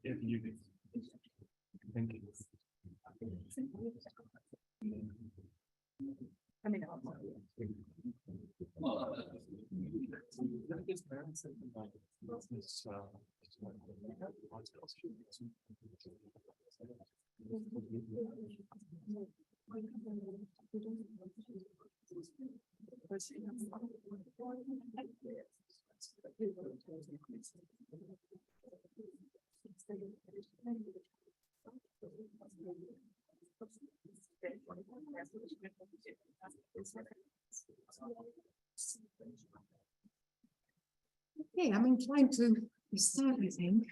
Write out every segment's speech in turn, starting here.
Thank you. Okay, I'm inclined to start, I think.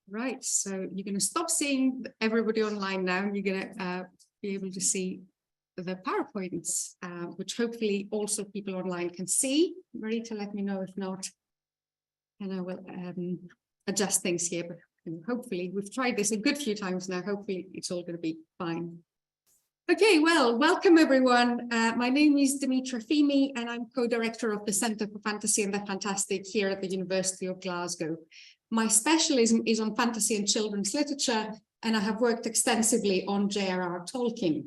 Right, so you're going to stop seeing everybody online now. You're going to be able to see the PowerPoints, which hopefully also people online can see. Marita, let me know if not, and I will adjust things here. But hopefully, we've tried this a good few times now. Hopefully, it's all going to be fine. Okay, well, welcome everyone. My name is Dimitra Fimi, and I'm co-director of the Centre for Fantasy and the Fantastic here at the University of Glasgow. My specialism is on fantasy and children's literature, and I have worked extensively on J.R.R. Tolkien.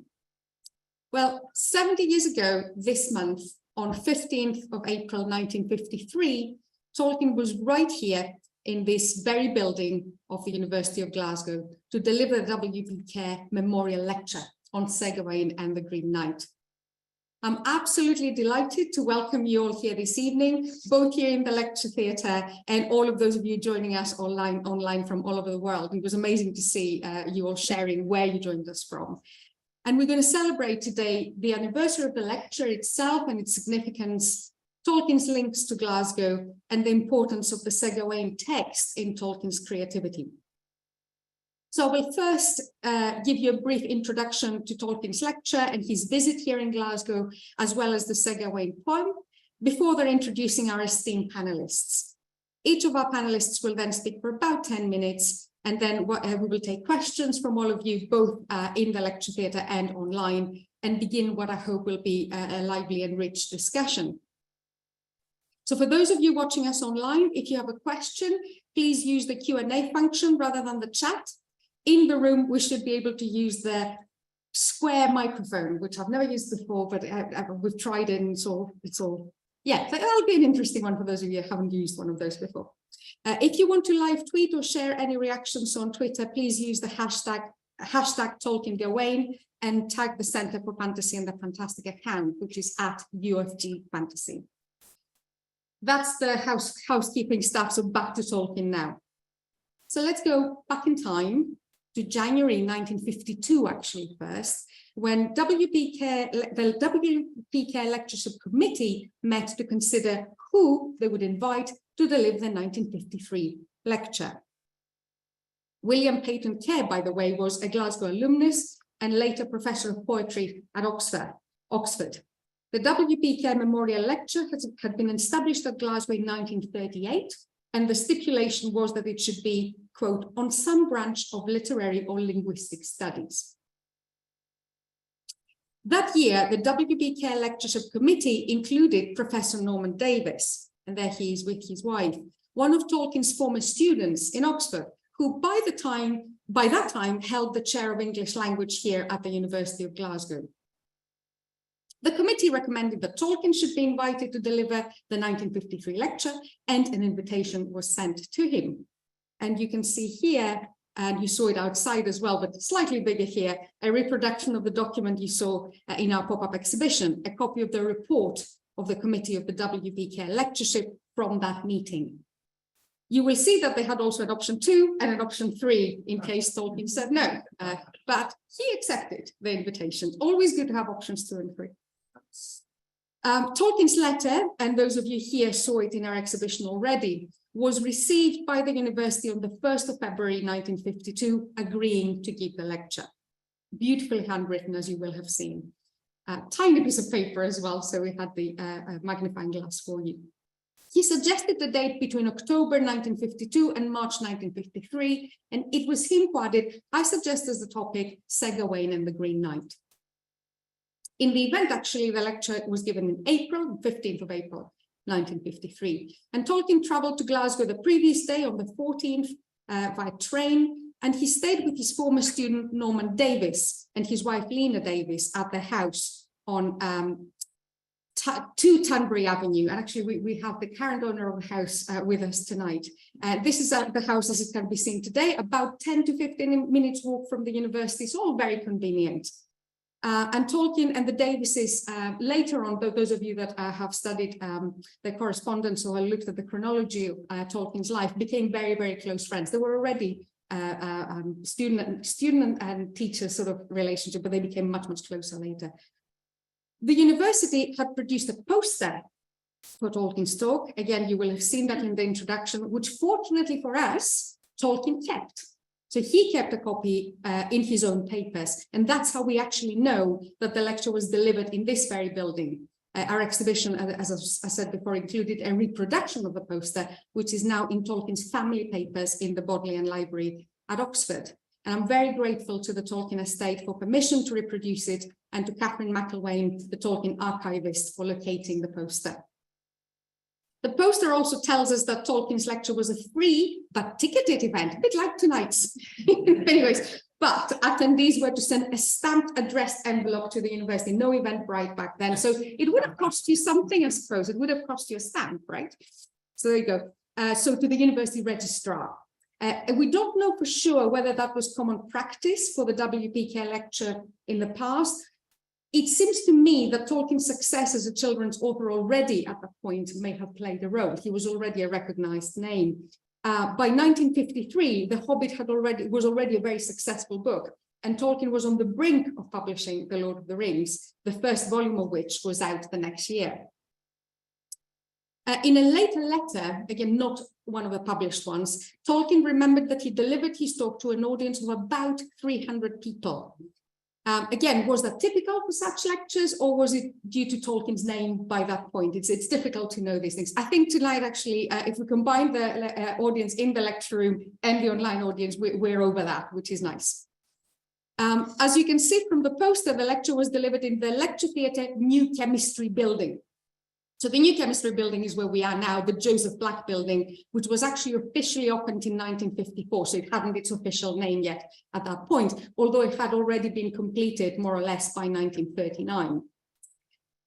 Well, 70 years ago this month, on 15th of April 1953, Tolkien was right here in this very building of the University of Glasgow to deliver the W.B. Ker Memorial Lecture on Sir Gawain and the Green Knight. I'm absolutely delighted to welcome you all here this evening, both here in the lecture theatre and all of those of you joining us online from all over the world. It was amazing to see you all sharing where you joined us from. And we're going to celebrate today the anniversary of the lecture itself and its significance, Tolkien's links to Glasgow, and the importance of the Sir Gawain text in Tolkien's creativity. So I will first give you a brief introduction to Tolkien's lecture and his visit here in Glasgow, as well as the Sir Gawain poem, before they're introducing our esteemed panelists. Each of our panelists will then speak for about 10 minutes, And then we will take questions from all of you, both in the lecture theatre and online, and begin what I hope will be a lively and rich discussion. So for those of you watching us online, if you have a question, please use the Q&A function rather than the chat. In the room, we should be able to use the square microphone, which I've never used before, but we've tried it, and it's all, yeah, so that'll be an interesting one for those of you who haven't used one of those before. If you want to live tweet or share any reactions on Twitter, please use the hashtag Tolkien Gawain and tag the Centre for Fantasy and the Fantastic account, which is @UFG Fantasy. That's the housekeeping stuff, so back to Tolkien now. So let's go back in time to January 1952, actually, first, when the WP Ker Lectureship Committee met to consider who they would invite to deliver the 1953 lecture. William Peyton Ker, by the way, was a Glasgow alumnus and later professor of poetry at Oxford. The WP Ker Memorial Lecture had been established at Glasgow in 1938, and the stipulation was that it should be, quote, on some branch of literary or linguistic studies. That year, the WP Ker Lectureship Committee included Professor Norman Davies, and there he is with his wife, one of Tolkien's former students in Oxford, who by that time held the chair of English language here at the University of Glasgow. The committee recommended that Tolkien should be invited to deliver the 1953 lecture, and an invitation was sent to him. And you can see here, and you saw it outside as well, but slightly bigger here, a reproduction of the document you saw in our pop-up exhibition, a copy of the report of the committee of the WP Ker Lectureship from that meeting. You will see that they had also an option 2 and an option 3 in case Tolkien said no, but he accepted the invitation. Always good to have options 2 and 3. Tolkien's letter, and those of you here saw it in our exhibition already, was received by the university on the 1st of February 1952, agreeing to give the lecture. Beautifully handwritten, as you will have seen. Tiny piece of paper as well, so we had the magnifying glass for you. He suggested the date between October 1952 and March 1953, and it was him who added, I suggest as the topic, Sir Gawain and the Green Knight. In the event, actually, the lecture was given in April, 15th of April, 1953. And Tolkien travelled to Glasgow the previous day on the 14th by train, and he stayed with his former student, Norman Davies, and his wife, Lena Davies, at their house on 2 Tunbury Avenue. And actually, we have the current owner of the house with us tonight. This is the house as it can be seen today, about 10 to 15 minutes walk from the university. It's all very convenient. And Tolkien and the Davises, later on, those of you that have studied the correspondence or looked at the chronology of Tolkien's life, became very, very close friends. They were already student and teacher sort of relationship, but they became much, much closer later. The university had produced a poster for Tolkien's talk. Again, you will have seen that in the introduction, which fortunately for us, Tolkien kept. So he kept a copy in his own papers, and that's how we actually know that the lecture was delivered in this very building. Our exhibition, as I said before, included a reproduction of the poster, which is now in Tolkien's family papers in the Bodleian Library at Oxford. And I'm very grateful to the Tolkien estate for permission to reproduce it, and to Catherine McIlwain, the Tolkien archivist, for locating the poster. The poster also tells us that Tolkien's lecture was a free but ticketed event, a bit like tonight's. Anyways, but attendees were to send a stamped addressed envelope to the university, no Eventbrite back then. So it would have cost you something, I suppose. It would have cost you a stamp, right? So there you go. So to the university registrar. We don't know for sure whether that was common practice for the WP Ker lecture in the past. It seems to me that Tolkien's success as a children's author already at that point may have played a role. He was already a recognized name. By 1953, The Hobbit was already a very successful book, and Tolkien was on the brink of publishing The Lord of the Rings, the first volume of which was out the next year. In a later letter, again, not one of the published ones, Tolkien remembered that he delivered his talk to an audience of about 300 people. Again, was that typical for such lectures, or was it due to Tolkien's name by that point? It's difficult to know these things. I think tonight, actually, if we combine the audience in the lecture room and the online audience, we're over that, which is nice. As you can see from the poster, the lecture was delivered in the Lecture Theatre New Chemistry Building. So the New Chemistry Building is where we are now, the Joseph Black Building, which was actually officially opened in 1954. So it hadn't its official name yet at that point, although it had already been completed more or less by 1939.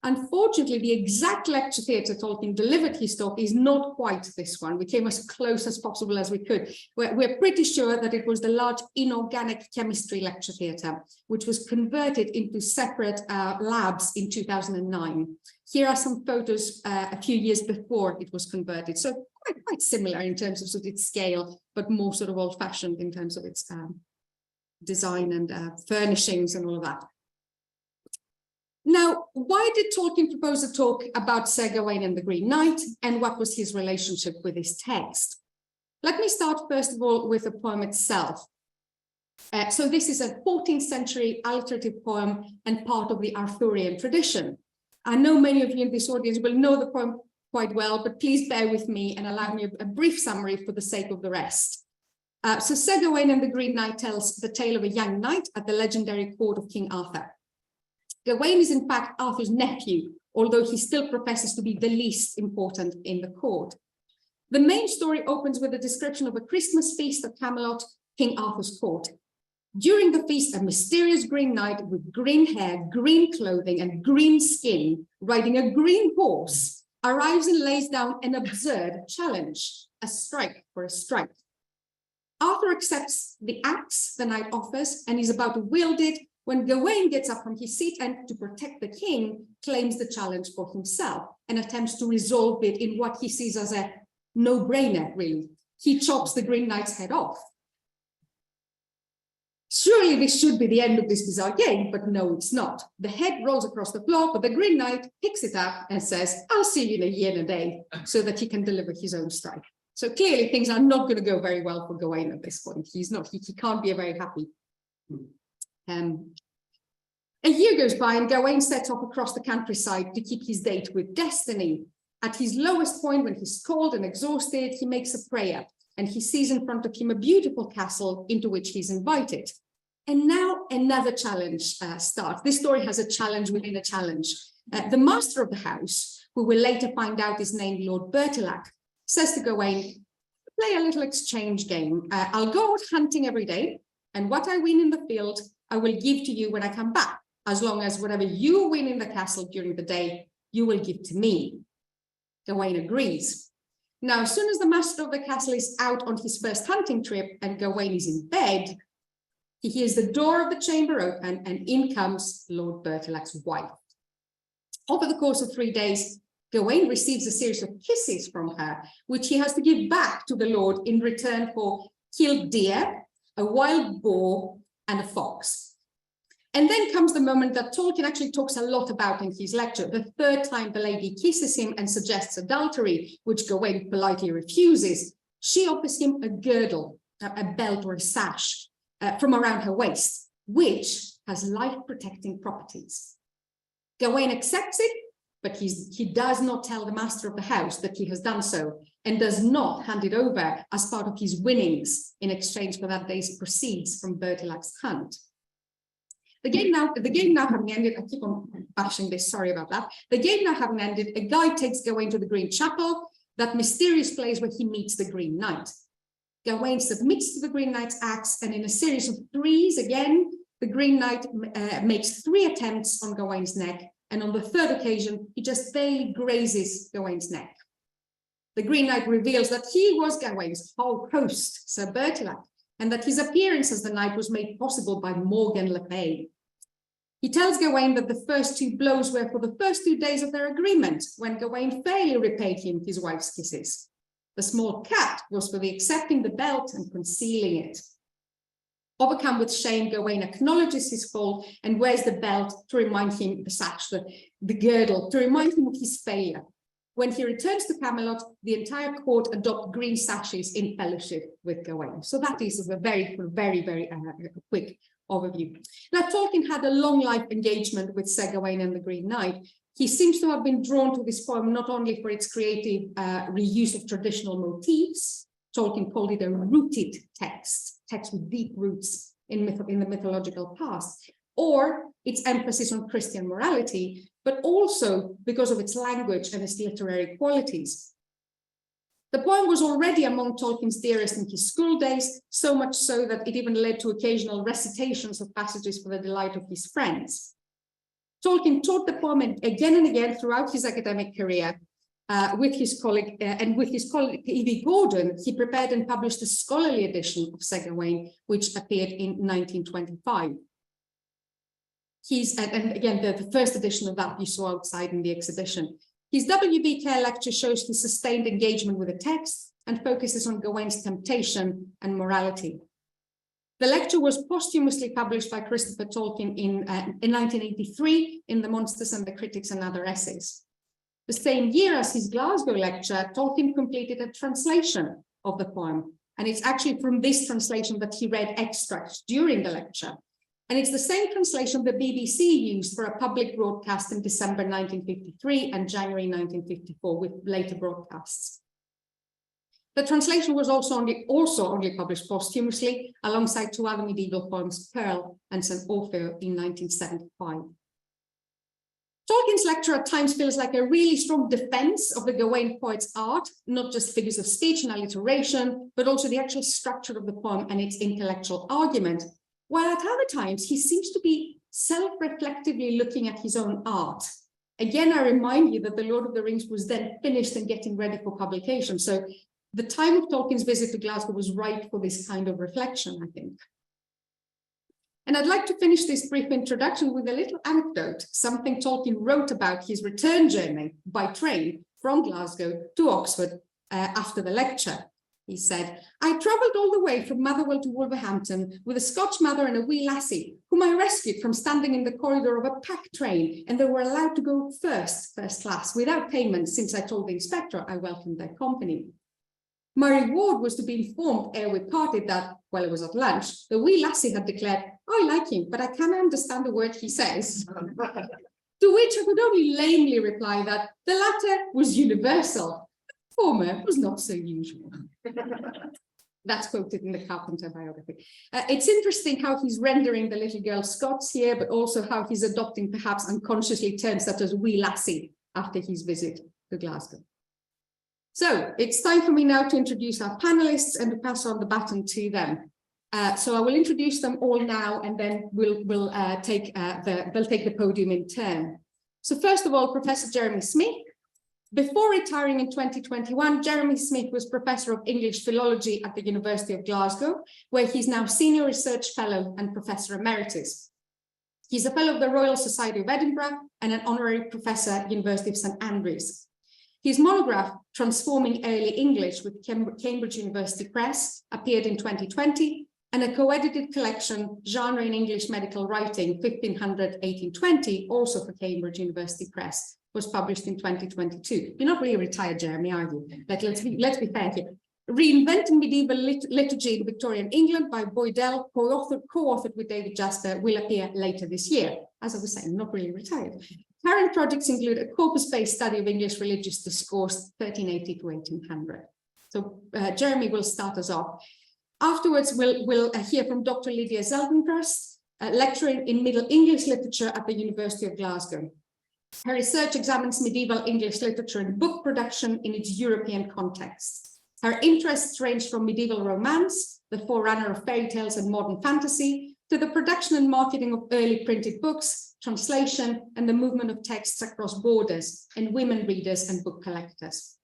Unfortunately, the exact lecture theatre Tolkien delivered his talk is not quite this one. We came as close as possible as we could. We're pretty sure that it was the large inorganic chemistry lecture theatre, which was converted into separate labs in 2009. Here are some photos a few years before it was converted. So quite similar in terms of, its scale, but more sort of old-fashioned in terms of its design and furnishings and all of that. Now, why did Tolkien propose a talk about Sir Gawain and the Green Knight, and what was his relationship with his text? Let me start first of all with the poem itself. So this is a 14th century alliterative poem and part of the Arthurian tradition. I know many of you in this audience will know the poem quite well, but please bear with me and allow me a brief summary for the sake of the rest. So Sir Gawain and the Green Knight tells the tale of a young knight at the legendary court of King Arthur. Gawain is in fact Arthur's nephew, although he still professes to be the least important in the court. The main story opens with a description of a Christmas feast at Camelot, King Arthur's court. During the feast, a mysterious green knight with green hair, green clothing, and green skin, riding a green horse, arrives and lays down an absurd challenge, a strike for a strike. Arthur accepts the axe the knight offers and is about to wield it when Gawain gets up from his seat and, to protect the king, claims the challenge for himself and attempts to resolve it in what he sees as a no-brainer, really. He chops the Green Knight's head off. Surely this should be the end of this bizarre game, but no, it's not. The head rolls across the floor, but the Green Knight picks it up and says, "I'll see you in a year and a day," so that he can deliver his own strike. So clearly things are not going to go very well for Gawain at this point. He can't be very happy. A year goes by and Gawain sets off across the countryside to keep his date with destiny. At his lowest point, when he's cold and exhausted, he makes a prayer and he sees in front of him a beautiful castle into which he's invited. And now another challenge starts. This story has a challenge within a challenge. The master of the house, who will later find out is named Lord Bertilac, says to Gawain, "Play a little exchange game. I'll go out hunting every day, and what I win in the field, I will give to you when I come back, as long as whatever you win in the castle during the day, you will give to me." Gawain agrees. Now, as soon as the master of the castle is out on his first hunting trip and Gawain is in bed, he hears the door of the chamber open and in comes Lord Bertilac's wife. Over the course of 3 days, Gawain receives a series of kisses from her, which he has to give back to the Lord in return for killed deer, a wild boar, and a fox. And then comes the moment that Tolkien actually talks a lot about in his lecture, the third time the lady kisses him and suggests adultery, which Gawain politely refuses. She offers him a girdle, a belt or a sash from around her waist, which has life-protecting properties. Gawain accepts it, but he does not tell the master of the house that he has done so and does not hand it over as part of his winnings in exchange for that day's proceeds from Bertilac's hunt. The game now having ended, I keep on bashing this, sorry about that. The game now having ended, a guide takes Gawain to the Green Chapel, that mysterious place where he meets the Green Knight. Gawain submits to the Green Knight's axe, and in a series of threes again, the Green Knight makes 3 attempts on Gawain's neck, and on the third occasion, he just barely grazes Gawain's neck. The Green Knight reveals that he was Gawain's whole host, Sir Bertilac, and that his appearance as the knight was made possible by Morgan Le Fay. He tells Gawain that the first 2 blows were for the first 2 days of their agreement, when Gawain fairly repaid him his wife's kisses. The small cut was for the accepting the belt and concealing it. Overcome with shame, Gawain acknowledges his fault and wears the belt to remind him, the sash, the girdle, to remind him of his failure. When he returns to Camelot, the entire court adopt green sashes in fellowship with Gawain. So that is a very, very quick overview. Now, Tolkien had a long life engagement with Sir Gawain and the Green Knight. He seems to have been drawn to this poem not only for its creative reuse of traditional motifs. Tolkien called it a rooted text with deep roots in the mythological past, or its emphasis on Christian morality, but also because of its language and its literary qualities. The poem was already among Tolkien's dearest in his school days, so much so that it even led to occasional recitations of passages for the delight of his friends. Tolkien taught the poem again and again throughout his academic career. With his colleague E.V. Gordon, he prepared and published a scholarly edition of Sir Gawain, which appeared in 1925. And again, the first edition of that you saw outside in the exhibition. His W.B. Ker lecture shows his sustained engagement with the text and focuses on Gawain's temptation and morality. The lecture was posthumously published by Christopher Tolkien in 1983 in The Monsters and the Critics and Other Essays. The same year as his Glasgow lecture, Tolkien completed a translation of the poem. And it's actually from this translation that he read extracts during the lecture. And it's the same translation the BBC used for a public broadcast in December 1953 and January 1954 with later broadcasts. The translation was also only published posthumously alongside two other medieval poems, Pearl and St. Orfeo, in 1975. Tolkien's lecture at times feels like a really strong defense of the Gawain poet's art, not just figures of speech and alliteration, but also the actual structure of the poem and its intellectual argument. While at other times, he seems to be self-reflectively looking at his own art. Again, I remind you that The Lord of the Rings was then finished and getting ready for publication. So the time of Tolkien's visit to Glasgow was right for this kind of reflection, I think. And I'd like to finish this brief introduction with a little anecdote, something Tolkien wrote about his return journey by train from Glasgow to Oxford after the lecture. He said, "I travelled all the way from Motherwell to Wolverhampton with a Scotch mother and a wee lassie, whom I rescued from standing in the corridor of a packed train, and they were allowed to go first class, without payment, since I told the inspector I welcomed their company. My reward was to be informed ere we parted that, while it was at lunch, the wee lassie had declared, 'I like him, but I cannot understand a word he says.' To which I could only lamely reply that the latter was universal, the former was not so usual." That's quoted in the Carpenter biography. It's interesting how he's rendering the little girl Scots here, but also how he's adopting perhaps unconsciously terms such as wee lassie after his visit to Glasgow. So it's time for me now to introduce our panelists and to pass on the baton to them. So I will introduce them all now, and then they'll take the podium in turn. So first of all, Professor Jeremy Smith. Before retiring in 2021, Jeremy Smith was Professor of English Philology at the University of Glasgow, where he's now Senior Research Fellow and Professor Emeritus. He's a Fellow of the Royal Society of Edinburgh and an Honorary Professor at University of St Andrews. His monograph, Transforming Early English with Cambridge University Press, appeared in 2020, and a co-edited collection, Genre in English Medical Writing, 1500-1820, also for Cambridge University Press, was published in 2022. You're not really retired, Jeremy, are you? Let's be fair here. Reinventing Medieval Liturgy in Victorian England by Boydell, co-authored with David Jasper, will appear later this year. As I was saying, not really retired. Current projects include a corpus-based study of English religious discourse, 1380 to 1800. So Jeremy will start us off. Afterwards, we'll hear from Dr. Lydia Zeldenrust, lecturer in Middle English literature at the University of Glasgow. Her research examines medieval English literature and book production in its European context. Her interests range from medieval romance, the forerunner of fairy tales and modern fantasy, to the production and marketing of early printed books, translation, and the movement of texts across borders, and women readers and book collectors.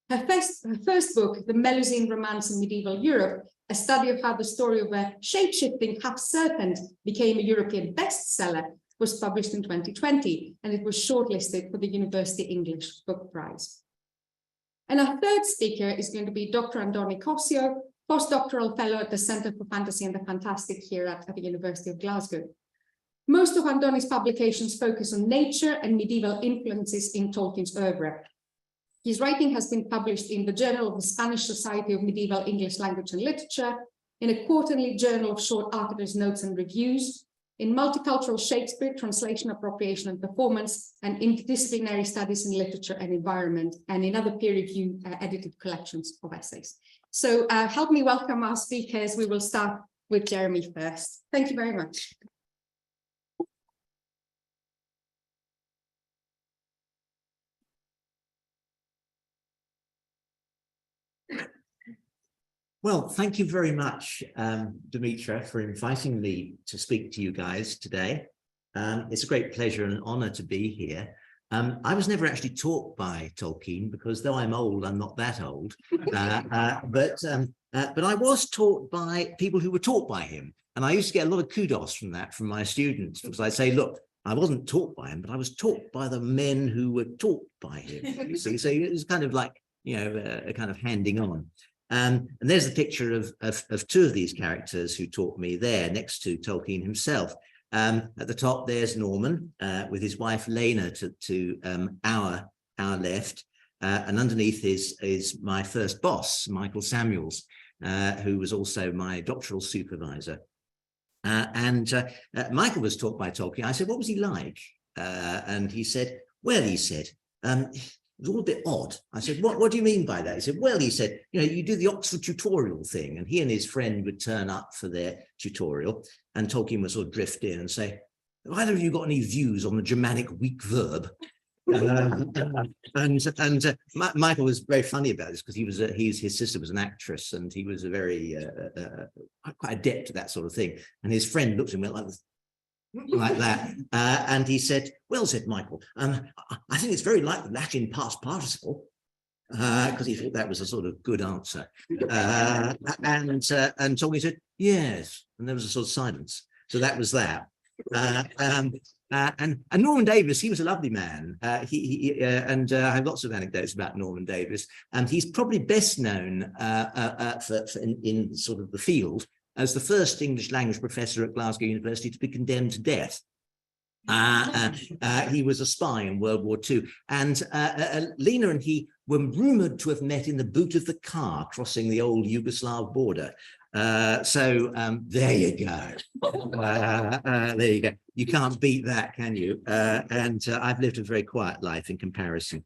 Her first book, The Melusine Romance in Medieval Europe, a study of how the story of a shape-shifting half-serpent became a European bestseller, was published in 2020, and it was shortlisted for the University English Book Prize. And our third speaker is going to be Dr. Andoni Cossio, postdoctoral fellow at the Centre for Fantasy and the Fantastic here at the University of Glasgow. Most of Andoni's publications focus on nature and medieval influences in Tolkien's oeuvre. His writing has been published in the Journal of the Spanish Society of Medieval English Language and Literature, in a quarterly journal of short articles, notes, and reviews, in multicultural Shakespeare, translation, appropriation, and performance, and interdisciplinary studies in literature and environment, and in other peer-review edited collections of essays. So help me welcome our speakers. We will start with Jeremy first. Thank you very much. Well, thank you very much, Dimitra, for inviting me to speak to you guys today. It's a great pleasure and honor to be here. I was never actually taught by Tolkien because though I'm old, I'm not that old. But I was taught by people who were taught by him. And I used to get a lot of kudos from that from my students because I'd say, look, I wasn't taught by him, but I was taught by the men who were taught by him. You see, so it was kind of like, you know, a kind of handing on. And there's a picture of two of these characters who taught me there next to Tolkien himself. At the top, there's Norman with his wife Lena to our left. And underneath is my first boss, Michael Samuels, who was also my doctoral supervisor. Michael was taught by Tolkien. I said, what was he like? And he said, well, he said, it was all a bit odd. I said, what do you mean by that? He said, well, he said, you know, you do the Oxford tutorial thing. And he and his friend would turn up for their tutorial and Tolkien would sort of drift in and say, have either of you got any views on the Germanic weak verb? Michael was very funny about this because his sister was an actress and he was a very quite adept at that sort of thing. And his friend looked at him like that. And he said, well, said Michael, I think it's very like the Latin past participle, because he thought that was a sort of good answer. And Tolkien said, yes. And there was a sort of silence. So that was that. And Norman Davies, he was a lovely man. I have lots of anecdotes about Norman Davies. And he's probably best known in sort of the field as the first English language professor at Glasgow University to be condemned to death. He was a spy in World War II. And Lena and he were rumoured to have met in the boot of the car crossing the old Yugoslav border. There you go. There you go. You can't beat that, can you? I've lived a very quiet life in comparison.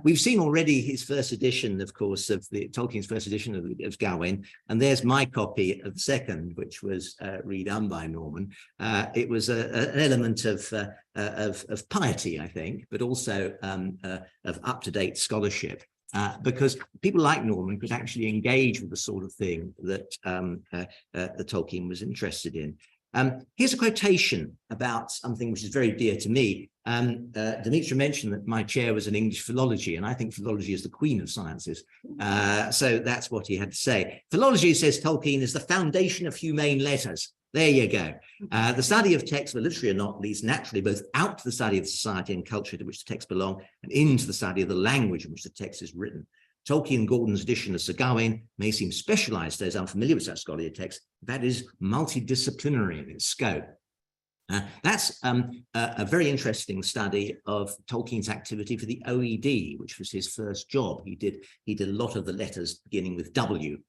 We've seen already his first edition, of course, of Tolkien's first edition of Gawain, and there's my copy of the second, which was redone by Norman. It was an element of piety, I think, but also of up-to-date scholarship, because people like Norman could actually engage with the sort of thing that Tolkien was interested in. Here's a quotation about something which is very dear to me. Dimitra mentioned that my chair was in English philology, and I think philology is the queen of sciences. So that's what he had to say. Philology, says Tolkien, is the foundation of humane letters. There you go. The study of text, whether literary or not, leads naturally both out to the study of society and culture to which the texts belong and into the study of the language in which the text is written. Tolkien Gordon's edition of Sir Gawain may seem specialized to those unfamiliar with such scholarly text, that is multidisciplinary in its scope. That's a very interesting study of Tolkien's activity for the OED, which was his first job. He did a lot of the letters beginning with W,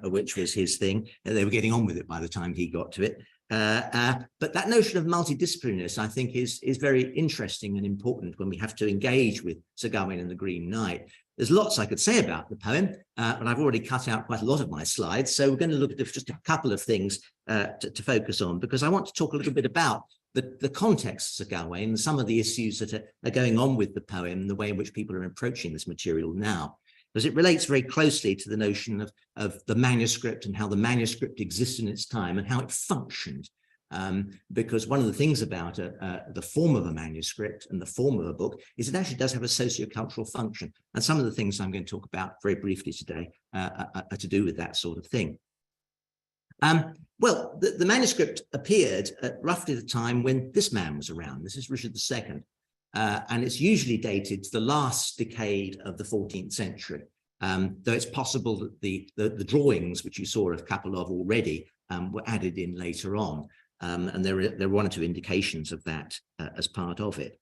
which was his thing. They were getting on with it by the time he got to it. But that notion of multidisciplinariness, I think, is very interesting and important when we have to engage with Sir Gawain and the Green Knight. There's lots I could say about the poem, but I've already cut out quite a lot of my slides. So we're going to look at just a couple of things to focus on, because I want to talk a little bit about the context of Sir Gawain and some of the issues that are going on with the poem and the way in which people are approaching this material now, because it relates very closely to the notion of the manuscript and how the manuscript existed in its time and how it functioned. Because one of the things about the form of a manuscript and the form of a book is it actually does have a sociocultural function. And some of the things I'm going to talk about very briefly today are to do with that sort of thing. Well, the manuscript appeared at roughly the time when this man was around. This is Richard II. And it's usually dated to the last decade of the 14th century, though it's possible that the drawings, which you saw a couple of already, were added in later on. And there are one or two indications of that as part of it.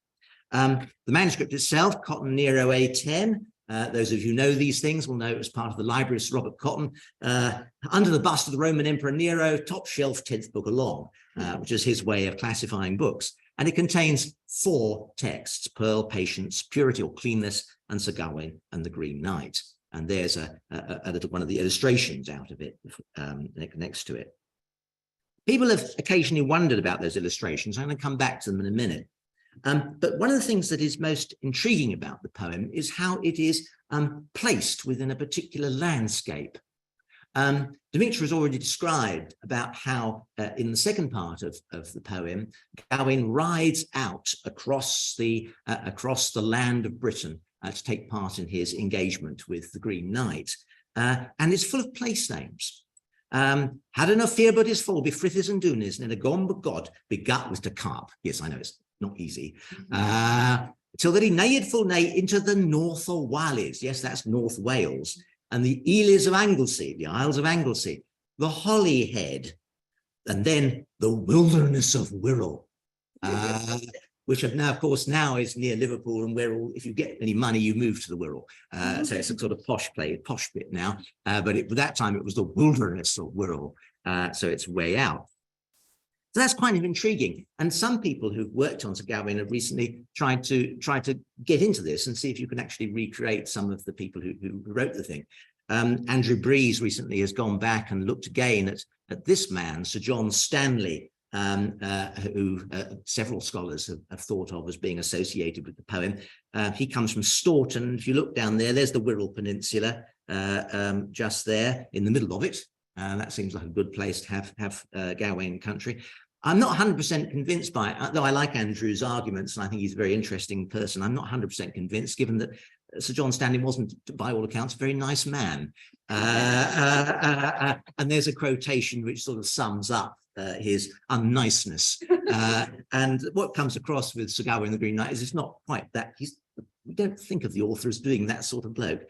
The manuscript itself, Cotton Nero A10, Those of you who know these things will know it was part of the library of Sir Robert Cotton. Under the bust of the Roman Emperor Nero, top shelf, 10th book along, which is his way of classifying books. And it contains 4 texts: Pearl, Patience, Purity or Cleanness, and Sir Gawain and the Green Knight. And there's a little one of the illustrations out of it next to it. People have occasionally wondered about those illustrations. I'm going to come back to them in a minute. But one of the things that is most intriguing about the poem is how it is placed within a particular landscape. Dimitra has already described about how in the second part of the poem, Gawain rides out across the land of Britain to take part in his engagement with the Green Knight. And it's full of place names. Had no fear but his fall, be frithis and dunis, and in a gone but God, begat was to carp. Yes, I know it's not easy. Till that he neigh'd full nay into the North of Wales. Yes, that's North Wales. And the Elis of Anglesey, the Isles of Anglesey, the Holyhead, and then the Wilderness of Wirral, which now, of course, now is near Liverpool, and Wirral, if you get any money, you move to the Wirral. So it's a sort of posh bit now, but at that time it was the Wilderness of Wirral, so it's way out. So that's kind of intriguing. And some people who've worked on Sir Gawain have recently tried to get into this and see if you can actually recreate some of the people who wrote the thing. Andrew Breeze recently has gone back and looked again at this man, Sir John Stanley, who several scholars have thought of as being associated with the poem. He comes from Staunton. If you look down there, there's the Wirral Peninsula, just there in the middle of it. That seems like a good place to have Gawain country. I'm not 100% convinced by it, though I like Andrew's arguments, and I think he's a very interesting person. I'm not 100% convinced, given that Sir John Stanley wasn't, by all accounts, a very nice man. And there's a quotation which sort of sums up his unniceness. And what comes across with Sir Gawain the Green Knight is it's not quite that. We don't think of the author as doing that sort of bloke.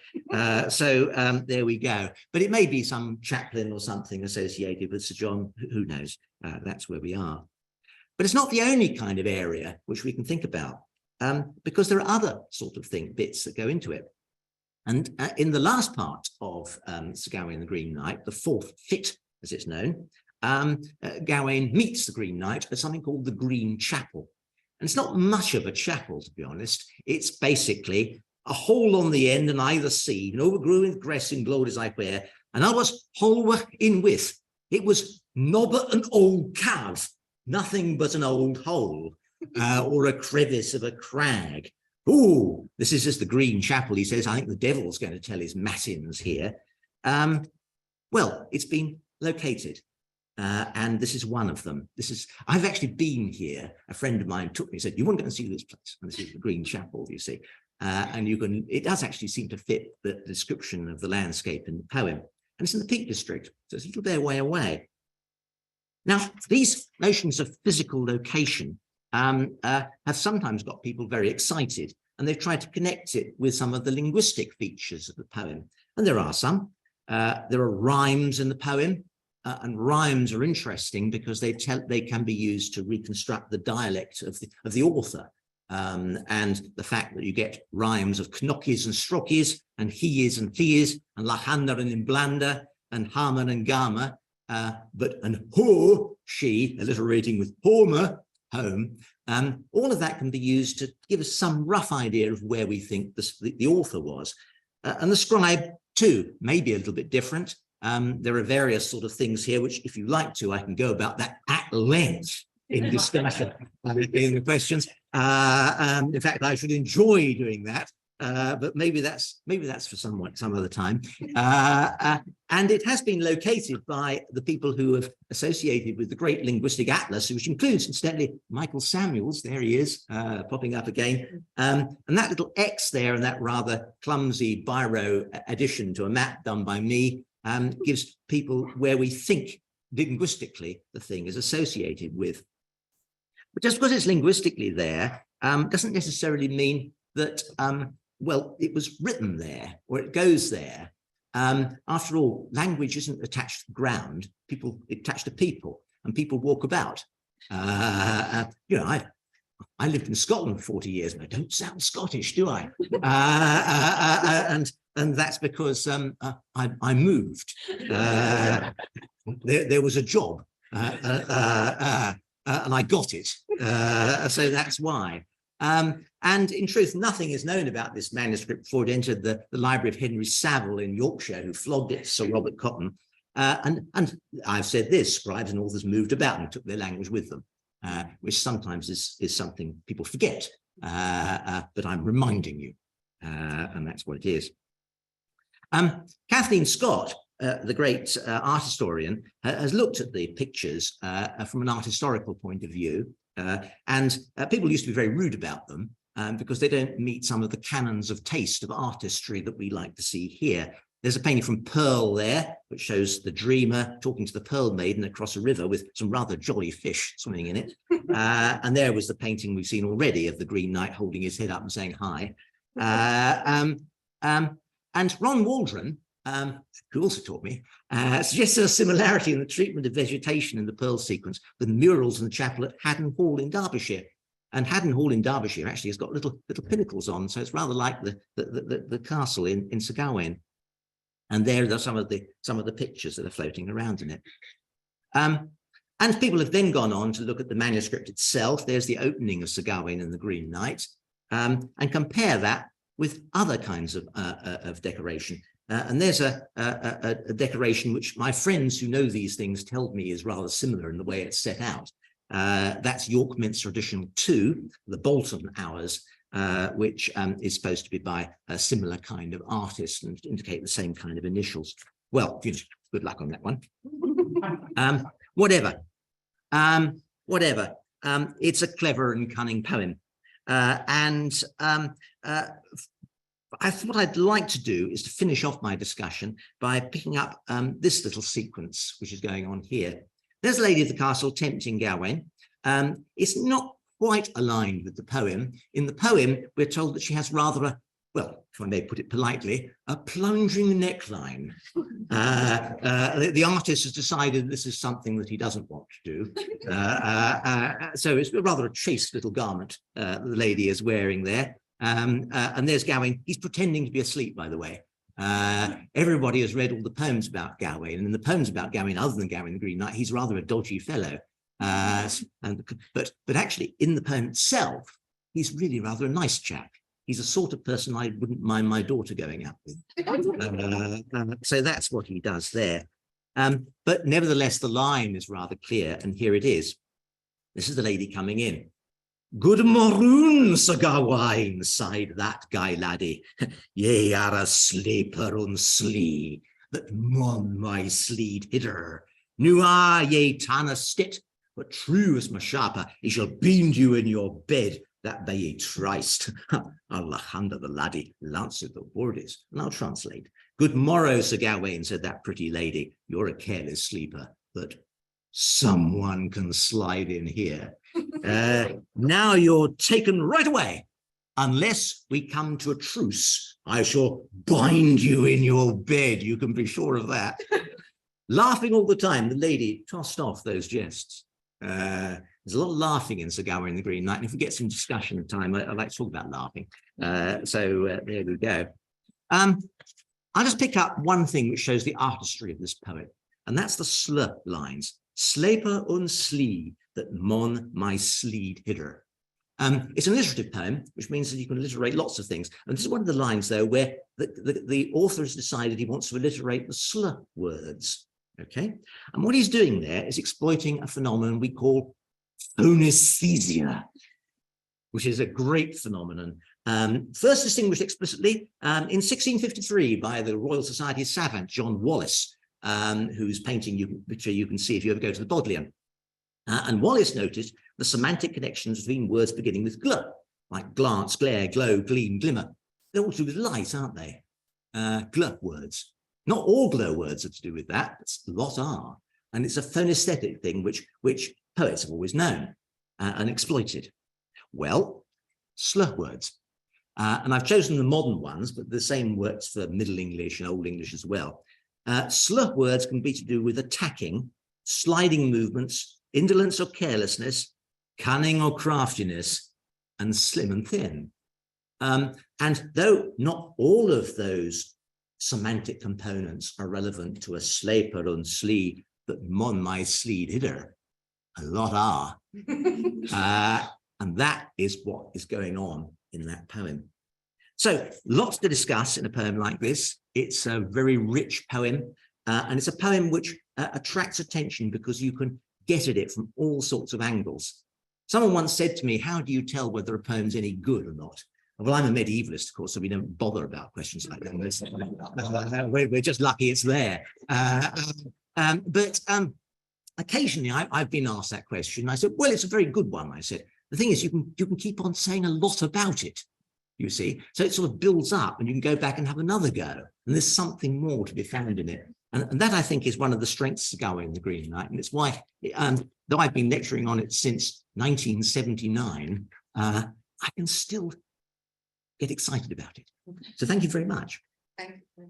So there we go. But it may be some chaplain or something associated with Sir John, who knows? That's where we are. But it's not the only kind of area which we can think about, because there are other sort of bits that go into it. And in the last part of Sir Gawain the Green Knight, the 4th fit, as it's known, Gawain meets the Green Knight at something called the Green Chapel. And it's not much of a chapel, to be honest. It's basically a hole on the end and either side, and overgrew with grass and glowed as I wear, and I was hollow in width. It was nobbut an old cave, nothing but an old hole, or a crevice of a crag. Oh, this is just the Green Chapel, he says. I think the devil's going to tell his matins here. Well, it's been located. And this is one of them. I've actually been here. A friend of mine took me and said, you want to go and see this place? And this is the Green Chapel, you see. And it does actually seem to fit the description of the landscape in the poem. And it's in the Peak District, so it's a little bit way away. Now, these notions of physical location have sometimes got people very excited, and they've tried to connect it with some of the linguistic features of the poem. And there are some. There are rhymes in the poem. And rhymes are interesting because they can be used to reconstruct the dialect of the author, and the fact that you get rhymes of knockies and strockies, and he is and thees, and lahander and imblanda, and harman and gama, and ho, she, alliterating with Homer, home. All of that can be used to give us some rough idea of where we think the author was, and the scribe too may be a little bit different. There are various sort of things here, which if you like to, I can go about that at length in discussion in the questions. In fact, I should enjoy doing that, but maybe that's for some other time. And it has been located by the people who have associated with the Great Linguistic Atlas, which includes, incidentally, Michael Samuels. There he is, popping up again. And that little X there, and that rather clumsy biro addition to a map done by me, gives people where we think linguistically the thing is associated with. But just because it's linguistically there doesn't necessarily mean that, well, it was written there or it goes there. After all, language isn't attached to the ground. It's attached to people, and people walk about. You know, I lived in Scotland for 40 years, but I don't sound Scottish, do I? And that's because I moved. There was a job, and I got it. So that's why. And in truth, nothing is known about this manuscript before it entered the library of Henry Saville in Yorkshire, who flogged it, Sir Robert Cotton. And I've said this, scribes and authors moved about and took their language with them, which sometimes is something people forget, but I'm reminding you, and that's what it is. Kathleen Scott, the great art historian, has looked at the pictures from an art historical point of view, and people used to be very rude about them because they don't meet some of the canons of taste of artistry that we like to see here. There's a painting from Pearl there, which shows the dreamer talking to the Pearl Maiden across a river with some rather jolly fish swimming in it. And there was the painting we've seen already of the Green Knight holding his head up and saying hi. And Ron Waldron, who also taught me, suggests a similarity in the treatment of vegetation in the Pearl sequence with murals in the chapel at Haddon Hall in Derbyshire. And Haddon Hall in Derbyshire actually has got little pinnacles on, so it's rather like the castle in Sir Gawain. And there are some of the pictures that are floating around in it. And people have then gone on to look at the manuscript itself. There's the opening of Sir Gawain and the Green Knight, and compare that with other kinds of decoration. And there's a decoration which my friends who know these things tell me is rather similar in the way it's set out. That's York Minster Edition 2, the Bolton Hours, which is supposed to be by a similar kind of artist and indicate the same kind of initials. Well, good luck on that one. Whatever. It's a clever and cunning poem. What I'd like to do is to finish off my discussion by picking up this little sequence, which is going on here. There's a lady at the castle tempting Gawain. It's not quite aligned with the poem. In the poem, we're told that she has rather a, well, if I may put it politely, a plunging neckline. The artist has decided this is something that he doesn't want to do. So it's rather a chaste little garment the lady is wearing there. And there's Gawain. He's pretending to be asleep, by the way. Everybody has read all the poems about Gawain, and in the poems about Gawain, other than Gawain the Green Knight, he's rather a dodgy fellow. But actually, in the poem itself, he's really rather a nice chap. He's the sort of person I wouldn't mind my daughter going out with. So that's what he does there. But nevertheless, the line is rather clear, and here it is. This is the lady coming in. Good morroon, Sir Gawain, sighed that guy laddie. Ye are a sleeper on slee, that mon my sleed hidder. Nu are ye tan a stit, but true as my sharper, he shall beend you in your bed, that be ye triced. Alejandro the laddie lanced the words, and I'll translate. Good morrow, Sir Gawain, said that pretty lady. You're a careless sleeper, but someone can slide in here. Now you're taken right away. Unless we come to a truce, I shall bind you in your bed. You can be sure of that. Laughing all the time, the lady tossed off those jests. There's a lot of laughing in Sir Gawain the Green Knight. And if we get some discussion time, I like to talk about laughing. So there we go. I'll just pick up one thing which shows the artistry of this poet, and that's the slur lines. Sleeper on slee, that mon my sleed hidder. It's an alliterative poem, which means that you can alliterate lots of things. And this is one of the lines, though, where the author has decided he wants to alliterate the slur words. Okay, and what he's doing there is exploiting a phenomenon we call phonesthesia, which is a great phenomenon. First distinguished explicitly in 1653 by the Royal Society savant John Wallis, whose picture you can see if you ever go to the Bodleian. And Wallis noticed the semantic connections between words beginning with gl, like glance, glare, glow, gleam, glimmer. They're all to do with light, aren't they? Gl words. Not all glow words are to do with that, but a lot are. And it's a phonesthetic thing which poets have always known and exploited. Well, slur words. And I've chosen the modern ones, but the same works for Middle English and Old English as well. Slur words can be to do with attacking, sliding movements, indolence or carelessness, cunning or craftiness, and slim and thin. And though not all of those semantic components are relevant to a sleper and slee, but mon my slee didder, a lot are. And that is what is going on in that poem. So lots to discuss in a poem like this. It's a very rich poem, and it's a poem which attracts attention because you can get at it from all sorts of angles. Someone once said to me, how do you tell whether a poem's any good or not? Well, I'm a medievalist, of course, so we don't bother about questions like that. We're just lucky it's there. But occasionally I've been asked that question. I said, well, it's a very good one. I said, the thing is, you can keep on saying a lot about it, you see. So it sort of builds up and you can go back and have another go. And there's something more to be found in it. And that, I think, is one of the strengths of Gawain the Green Knight. And it's why, though I've been lecturing on it since 1979, I can still get excited about it. So thank you very much. Thank you.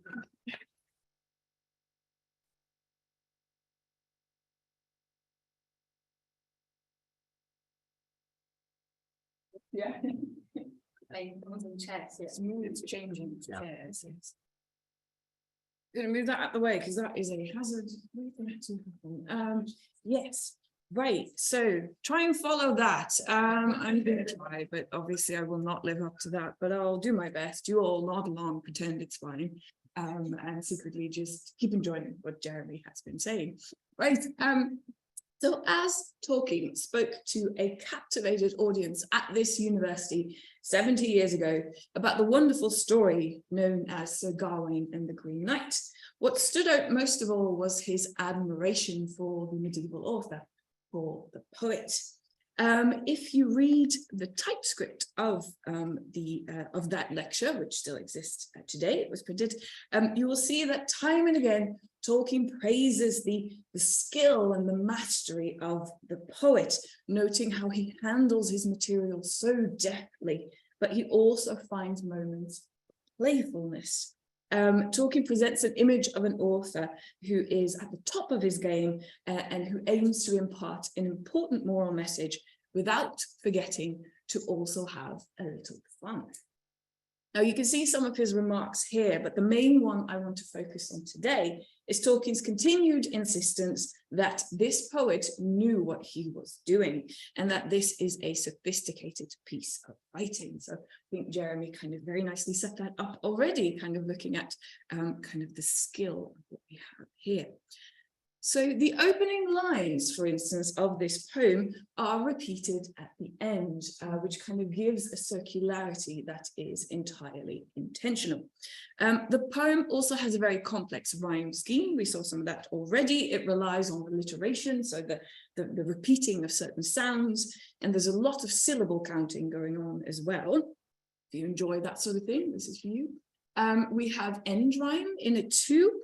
Yeah. Like moving chairs, it's changing chairs. Yes. Gonna move that out the way because that is a hazard. Yes, right. So try and follow that. I'm gonna try, but obviously I will not live up to that. But I'll do my best. You all nod along, pretend it's fine, and secretly just keep enjoying what Jeremy has been saying. Right. So as Tolkien spoke to a captivated audience at this university 70 years ago about the wonderful story known as Sir Gawain and the Green Knight, what stood out most of all was his admiration for the medieval author, for the poet. If you read the typescript of that lecture, which still exists today, it was printed, you will see that time and again Tolkien praises the skill and the mastery of the poet, noting how he handles his material so deftly, but he also finds moments of playfulness. Tolkien presents an image of an author who is at the top of his game and who aims to impart an important moral message without forgetting to also have a little fun. Now you can see some of his remarks here, but the main one I want to focus on today is Tolkien's continued insistence that this poet knew what he was doing and that this is a sophisticated piece of writing. So I think Jeremy kind of very nicely set that up already, kind of looking at kind of the skill of what we have here. So the opening lines, for instance, of this poem are repeated at the end, which kind of gives a circularity that is entirely intentional. The poem also has a very complex rhyme scheme. We saw some of that already. It relies on alliteration, so the repeating of certain sounds, and there's a lot of syllable counting going on as well. If you enjoy that sort of thing, this is for you. We have end rhyme in it too.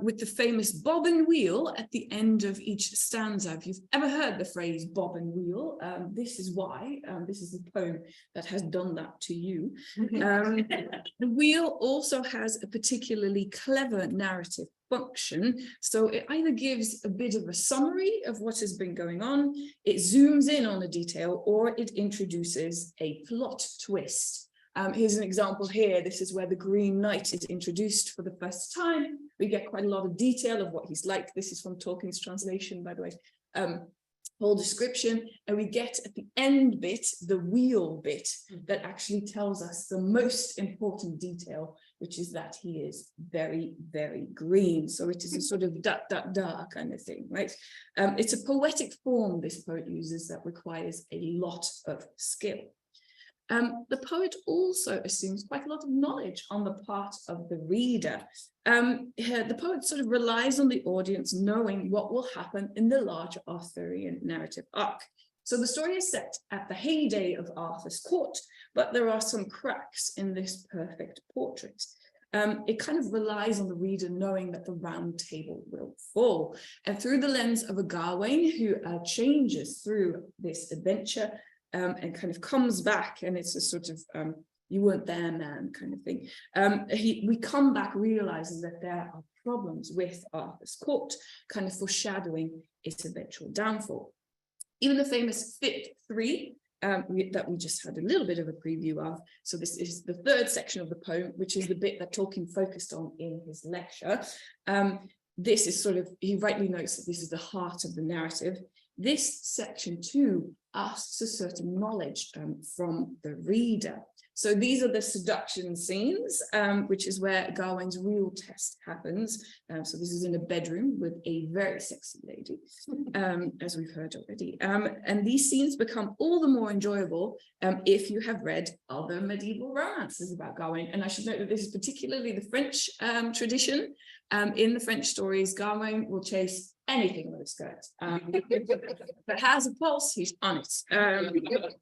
With the famous bob and wheel at the end of each stanza. If you've ever heard the phrase bob and wheel, this is why. This is the poem that has done that to you. The wheel also has a particularly clever narrative function. So it either gives a bit of a summary of what has been going on, it zooms in on a detail, or it introduces a plot twist. Here's an example here. This is where the Green Knight is introduced for the first time. We get quite a lot of detail of what he's like. This is from Tolkien's translation, by the way. Whole description, and we get at the end bit, the wheel bit, that actually tells us the most important detail, which is that he is very, very green. So it is a sort of da da da kind of thing, right? It's a poetic form this poet uses that requires a lot of skill. The poet also assumes quite a lot of knowledge on the part of the reader. The poet sort of relies on the audience knowing what will happen in the larger Arthurian narrative arc. So the story is set at the heyday of Arthur's court, but there are some cracks in this perfect portrait. It kind of relies on the reader knowing that the round table will fall. And through the lens of a Gawain who changes through this adventure, and kind of comes back, and it's a sort of you weren't there, man, kind of thing. We come back realizing that there are problems with Arthur's court, kind of foreshadowing its eventual downfall. Even the famous Fit 3 that we just had a little bit of a preview of. So this is the third section of the poem, which is the bit that Tolkien focused on in his lecture. This is sort of, he rightly notes that this is the heart of the narrative. This section too asks a certain knowledge from the reader. So these are the seduction scenes, which is where Gawain's real test happens. So this is in a bedroom with a very sexy lady, as we've heard already. And these scenes become all the more enjoyable if you have read other medieval romances about Gawain. And I should note that this is particularly the French tradition. In the French stories, Gawain will chase anything with a skirt. But has a pulse, he's on it.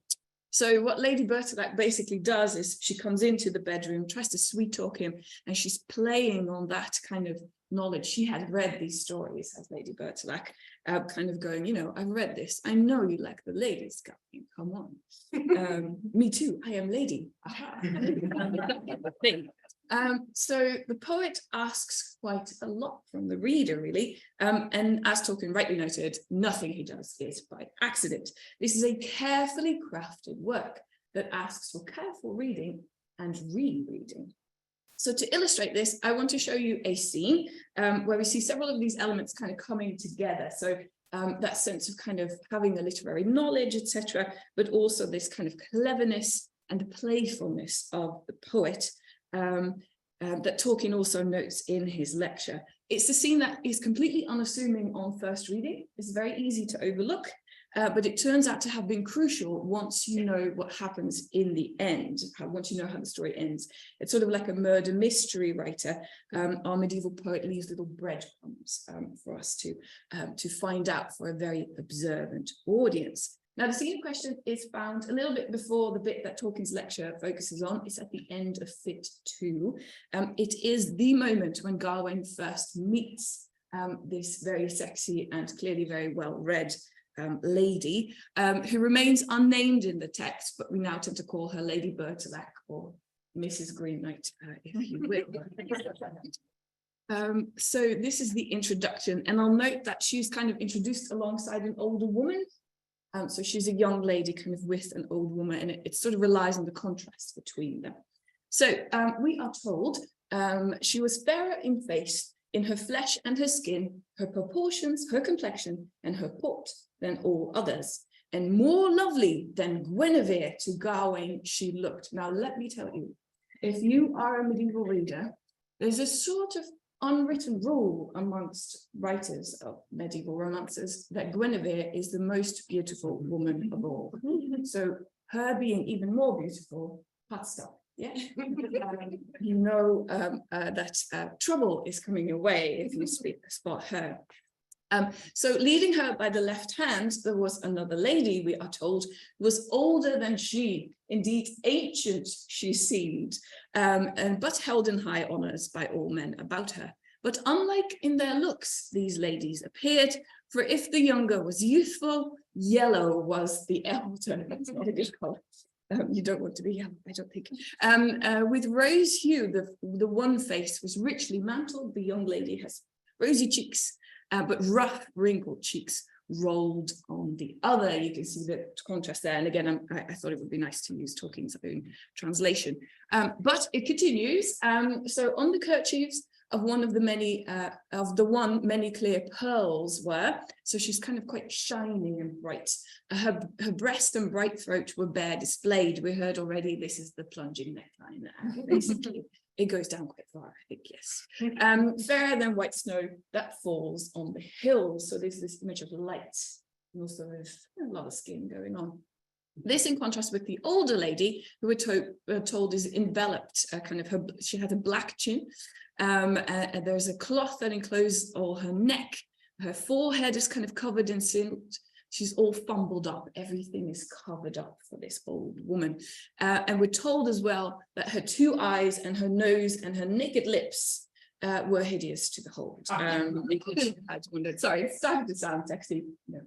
So what Lady Bertilac basically does is she comes into the bedroom, tries to sweet talk him, and she's playing on that kind of knowledge. She had read these stories as Lady Bertilac, kind of going, you know, I've read this. I know you like the ladies, Gawain, come on. Me too, I am lady. So the poet asks quite a lot from the reader, really. And as Tolkien rightly noted, nothing he does is by accident. This is a carefully crafted work that asks for careful reading and rereading. So to illustrate this, I want to show you a scene where we see several of these elements kind of coming together. So that sense of kind of having a literary knowledge, etc., but also this kind of cleverness and playfulness of the poet. That Tolkien also notes in his lecture. It's a scene that is completely unassuming on first reading. It's very easy to overlook, but it turns out to have been crucial once you know what happens in the end, once you know how the story ends. It's sort of like a murder mystery writer. Our medieval poet leaves little breadcrumbs for us to find out for a very observant audience. Now, the scene in question is found a little bit before the bit that Tolkien's lecture focuses on. It's at the end of Fit 2. It is the moment when Gawain first meets this very sexy and clearly very well-read lady, who remains unnamed in the text, but we now tend to call her Lady Bertilac or Mrs. Green Knight, if you will. So this is the introduction, and I'll note that she's kind of introduced alongside an older woman. So she's a young lady kind of with an old woman, and it sort of relies on the contrast between them. So we are told she was fairer in face, in her flesh and her skin, her proportions, her complexion, and her port than all others, and more lovely than Guinevere to Gawain she looked. Now, let me tell you, if you are a medieval reader, there's a sort of unwritten rule amongst writers of medieval romances that Guinevere is the most beautiful woman of all. So her being even more beautiful, hot stop. Yeah, you know that trouble is coming your way if you spot her. So leading her by the left hand, there was another lady, we are told, who was older than she, indeed ancient she seemed, but held in high honours by all men about her. But unlike in their looks, these ladies appeared, for if the younger was youthful, yellow was the elder. That's not a good colour. You don't want to be yellow, I don't think. With rose hue, the one face was richly mantled. The young lady has rosy cheeks, but rough, wrinkled cheeks rolled on the other. You can see the contrast there. And again, I thought it would be nice to use Tolkien's own translation. But it continues. So on the kerchiefs of one of the many, many clear pearls were, so she's kind of quite shining and bright. Her breast and bright throat were bare displayed. We heard already, this is the plunging neckline. Basically, it goes down quite far, I think, yes. Fairer than white snow that falls on the hills. So there's this image of light, and also a lot of skin going on. This in contrast with the older lady, who we're told is enveloped, she had a black chin. There's a cloth that enclosed all her neck. Her forehead is kind of covered in silt. She's all fumbled up. Everything is covered up for this old woman. And we're told as well that her two eyes and her nose and her naked lips were hideous to behold. Sorry, it started to sound sexy. No.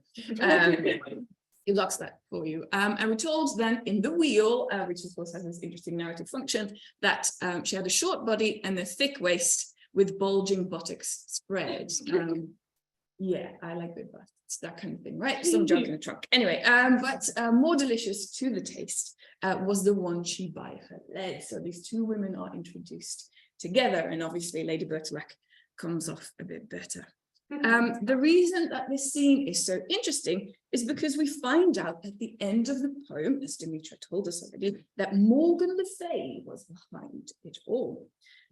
He locks that for you. And we're told then in the wheel, which of course has this interesting narrative function, that she had a short body and a thick waist with bulging buttocks spread. Yeah, I like big busts. It's that kind of thing, right? Some junk in the trunk. Anyway, but more delicious to the taste was the one she by her led. So these two women are introduced together, and obviously Lady Bertolac comes off a bit better. The reason that this scene is so interesting is because we find out at the end of the poem, as Dimitra told us already, that Morgan le Fay was behind it all.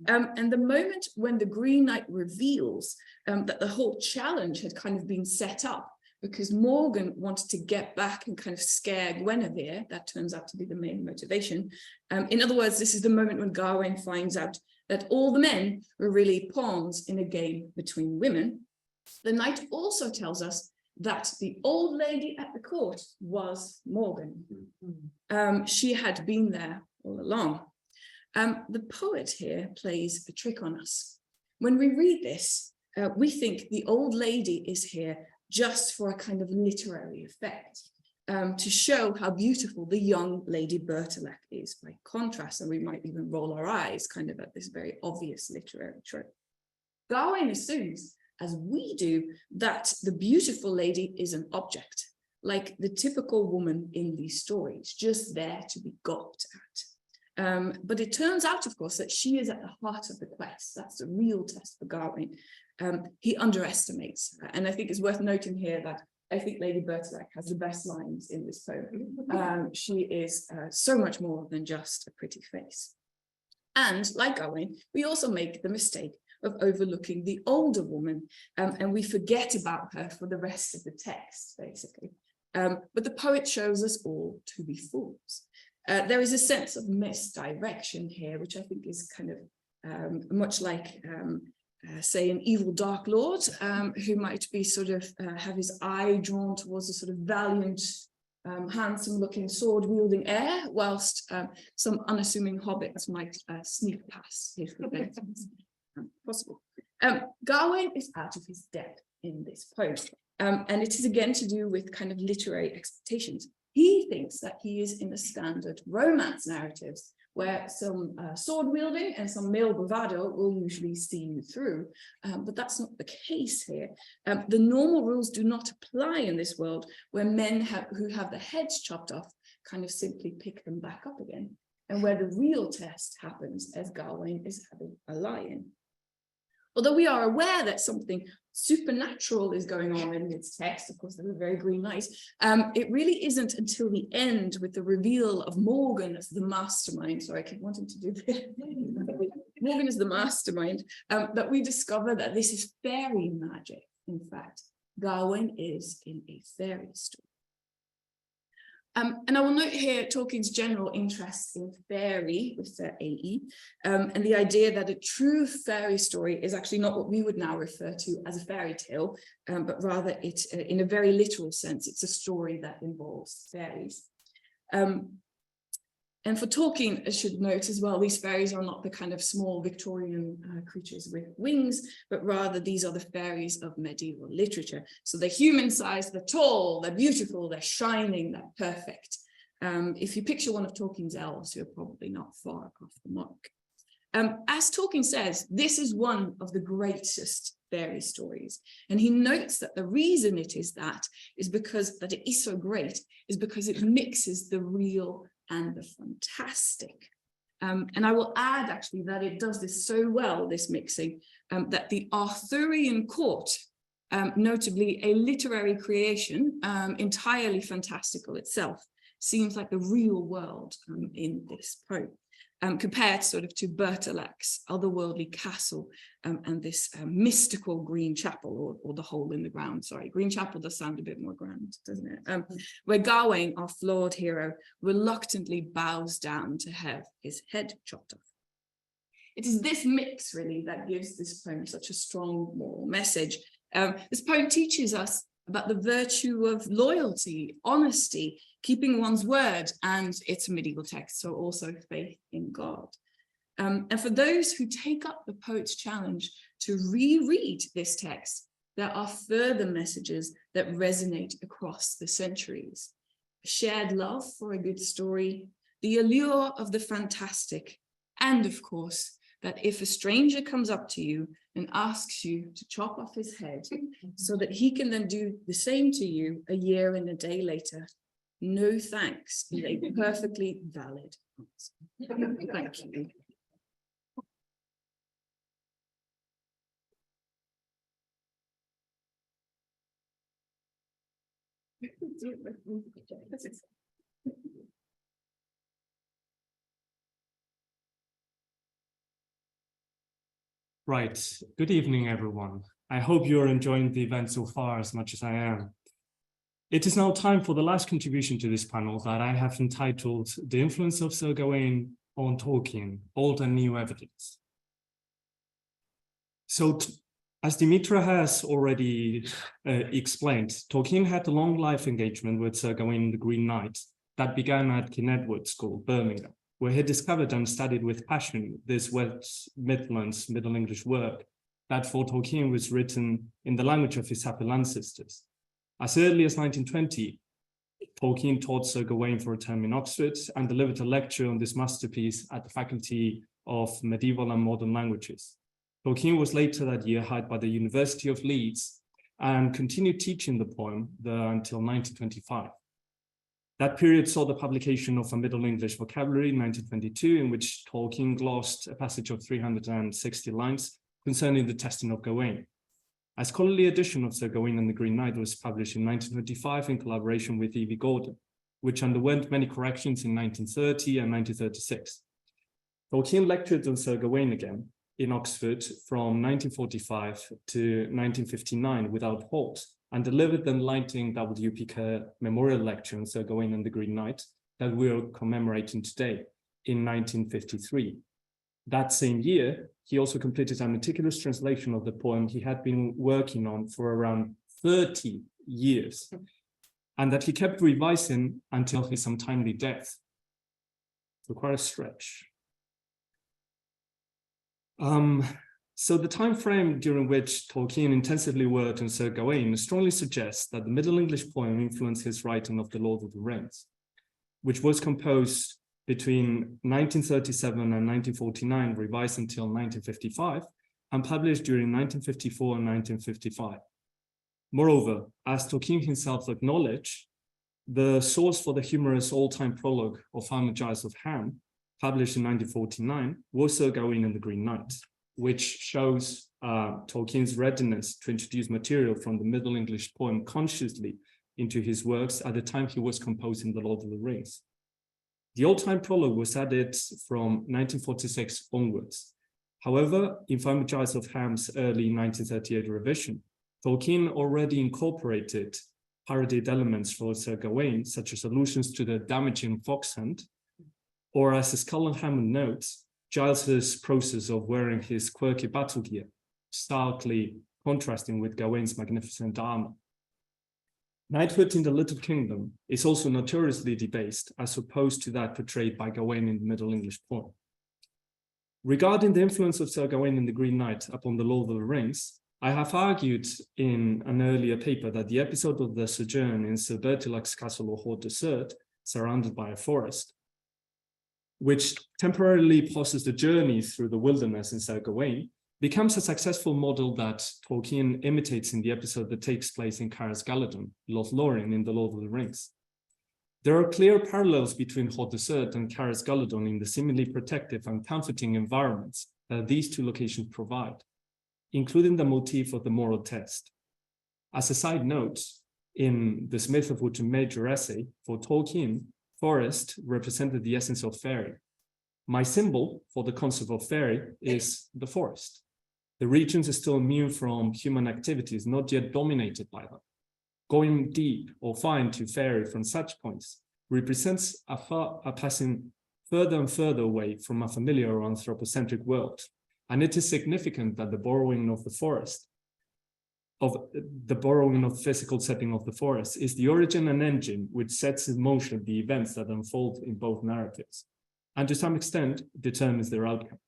And the moment when the Green Knight reveals that the whole challenge had kind of been set up because Morgan wanted to get back and kind of scare Guinevere, that turns out to be the main motivation. In other words, this is the moment when Gawain finds out that all the men were really pawns in a game between women. The knight also tells us that the old lady at the court was Morgan. She had been there all along. The poet here plays a trick on us. When we read this, we think the old lady is here just for a kind of literary effect, to show how beautiful the young Lady Bertolac is by contrast, and we might even roll our eyes kind of at this very obvious literary trope. Gawain assumes, as we do, that the beautiful lady is an object, like the typical woman in these stories, just there to be gawped at. But it turns out, of course, that she is at the heart of the quest. That's the real test for Gawain. He underestimates her. And I think it's worth noting here that I think Lady Bertolac has the best lines in this poem. She is so much more than just a pretty face. And like Gawain, we also make the mistake of overlooking the older woman, and we forget about her for the rest of the text, basically. But the poet shows us all to be fools. There is a sense of misdirection here, which I think is kind of much like, say, an evil dark lord who might be sort of have his eye drawn towards a sort of valiant, handsome-looking sword-wielding heir, whilst some unassuming hobbits might sneak past his defense. Possible. Gawain is out of his depth in this poem, and it is again to do with kind of literary expectations. He thinks that he is in the standard romance narratives where some sword wielding and some male bravado will usually see you through, but that's not the case here. The normal rules do not apply in this world where men who have their heads chopped off kind of simply pick them back up again, and where the real test happens as Gawain is having a lie-in. Although we are aware that something supernatural is going on in this text, of course, they're very Green Knight, it really isn't until the end with the reveal of Morgan as the mastermind, sorry, I keep wanting to do this, Morgan as the mastermind, that we discover that this is fairy magic. In fact, Gawain is in a fairy story. And I will note here Tolkien's general interest in fairy with the AE, and the idea that a true fairy story is actually not what we would now refer to as a fairy tale, but rather it, in a very literal sense, it's a story that involves fairies. And for Tolkien, I should note as well, these fairies are not the kind of small Victorian creatures with wings, but rather these are the fairies of medieval literature. So they're human-sized, they're tall, they're beautiful, they're shining, they're perfect. If you picture one of Tolkien's elves, you're probably not far off the mark. As Tolkien says, this is one of the greatest fairy stories. And he notes that the reason it is that is because that it is so great is because it mixes the real and the fantastic. And I will add actually that it does this so well, this mixing, that the Arthurian court, notably a literary creation, entirely fantastical itself, seems like the real world in this poem, compared sort of to Bertolac's otherworldly castle and this mystical green chapel, or the hole in the ground. Sorry, green chapel does sound a bit more grand, doesn't it? Where Gawain, our flawed hero, reluctantly bows down to have his head chopped off. It is this mix really that gives this poem such a strong moral message. This poem teaches us about the virtue of loyalty, honesty, keeping one's word, and it's a medieval text, so also faith in God. And for those who take up the poet's challenge to reread this text, there are further messages that resonate across the centuries. Shared love for a good story, the allure of the fantastic, and of course, that if a stranger comes up to you and asks you to chop off his head so that he can then do the same to you a year and a day later, no thanks is a perfectly valid answer. Thank you. Right. Good evening, everyone. I hope you're enjoying the event so far as much as I am. It is now time for the last contribution to this panel that I have entitled The Influence of Sir Gawain on Tolkien, Old and New Evidence. So, as Dimitra has already explained, Tolkien had a long life engagement with Sir Gawain the Green Knight that began at King Edward School, Birmingham, where he discovered and studied with passion this West Midlands Middle English work that for Tolkien was written in the language of his happy ancestors. As early as 1920, Tolkien taught Sir Gawain for a term in Oxford and delivered a lecture on this masterpiece at the Faculty of Medieval and Modern Languages. Tolkien was later that year hired by the University of Leeds and continued teaching the poem there until 1925. That period saw the publication of a Middle English vocabulary in 1922, in which Tolkien glossed a passage of 360 lines concerning the testing of Gawain. A scholarly edition of Sir Gawain and the Green Knight was published in 1925 in collaboration with E.V. Gordon, which underwent many corrections in 1930 and 1936. Tolkien lectured on Sir Gawain again in Oxford from 1945 to 1959 without halt, and delivered the enlightening W.P. Ker Memorial Lecture on Sir Gawain and the Green Knight that we're commemorating today in 1953. That same year, he also completed a meticulous translation of the poem he had been working on for around 30 years, and that he kept revising until his untimely death. So quite a stretch. So the time frame during which Tolkien intensively worked on Sir Gawain strongly suggests that the Middle English poem influenced his writing of The Lord of the Rings, which was composed between 1937 and 1949, revised until 1955, and published during 1954 and 1955. Moreover, as Tolkien himself acknowledged, the source for the humorous old-time prologue of Farmer Giles of Ham, published in 1949, was Sir Gawain and the Green Knight, which shows Tolkien's readiness to introduce material from the Middle English poem consciously into his works at the time he was composing The Lord of the Rings. The old-time prologue was added from 1946 onwards. However, in Farmer Giles of Ham's early 1938 revision, Tolkien already incorporated parodied elements for Sir Gawain, such as allusions to the damaging fox hunt, or as Skull and Hammond notes, Giles's process of wearing his quirky battle gear, starkly contrasting with Gawain's magnificent armor. Knighthood in the Little Kingdom is also notoriously debased, as opposed to that portrayed by Gawain in the Middle English poem. Regarding the influence of Sir Gawain and the Green Knight upon the Lord of the Rings, I have argued in an earlier paper that the episode of the sojourn in Sir Bertilac's castle or Hort Desert, surrounded by a forest, which temporarily pauses the journey through the wilderness in Sir Gawain, becomes a successful model that Tolkien imitates in the episode that takes place in Caras Galadon, Lothlorien in The Lord of the Rings. There are clear parallels between Hort Desert and Caras Galadon in the seemingly protective and comforting environments that these two locations provide, including the motif of the moral test. As a side note, in The Smith of Wootton Major essay, for Tolkien, forest represented the essence of fairy. My symbol for the concept of fairy is the forest. The regions are still immune from human activities, not yet dominated by them. Going deep or far into fairy from such points represents a passing further and further away from a familiar or anthropocentric world. And it is significant that the borrowing of the forest, of the borrowing of physical setting of the forest, is the origin and engine which sets in motion the events that unfold in both narratives, and to some extent determines their outcome.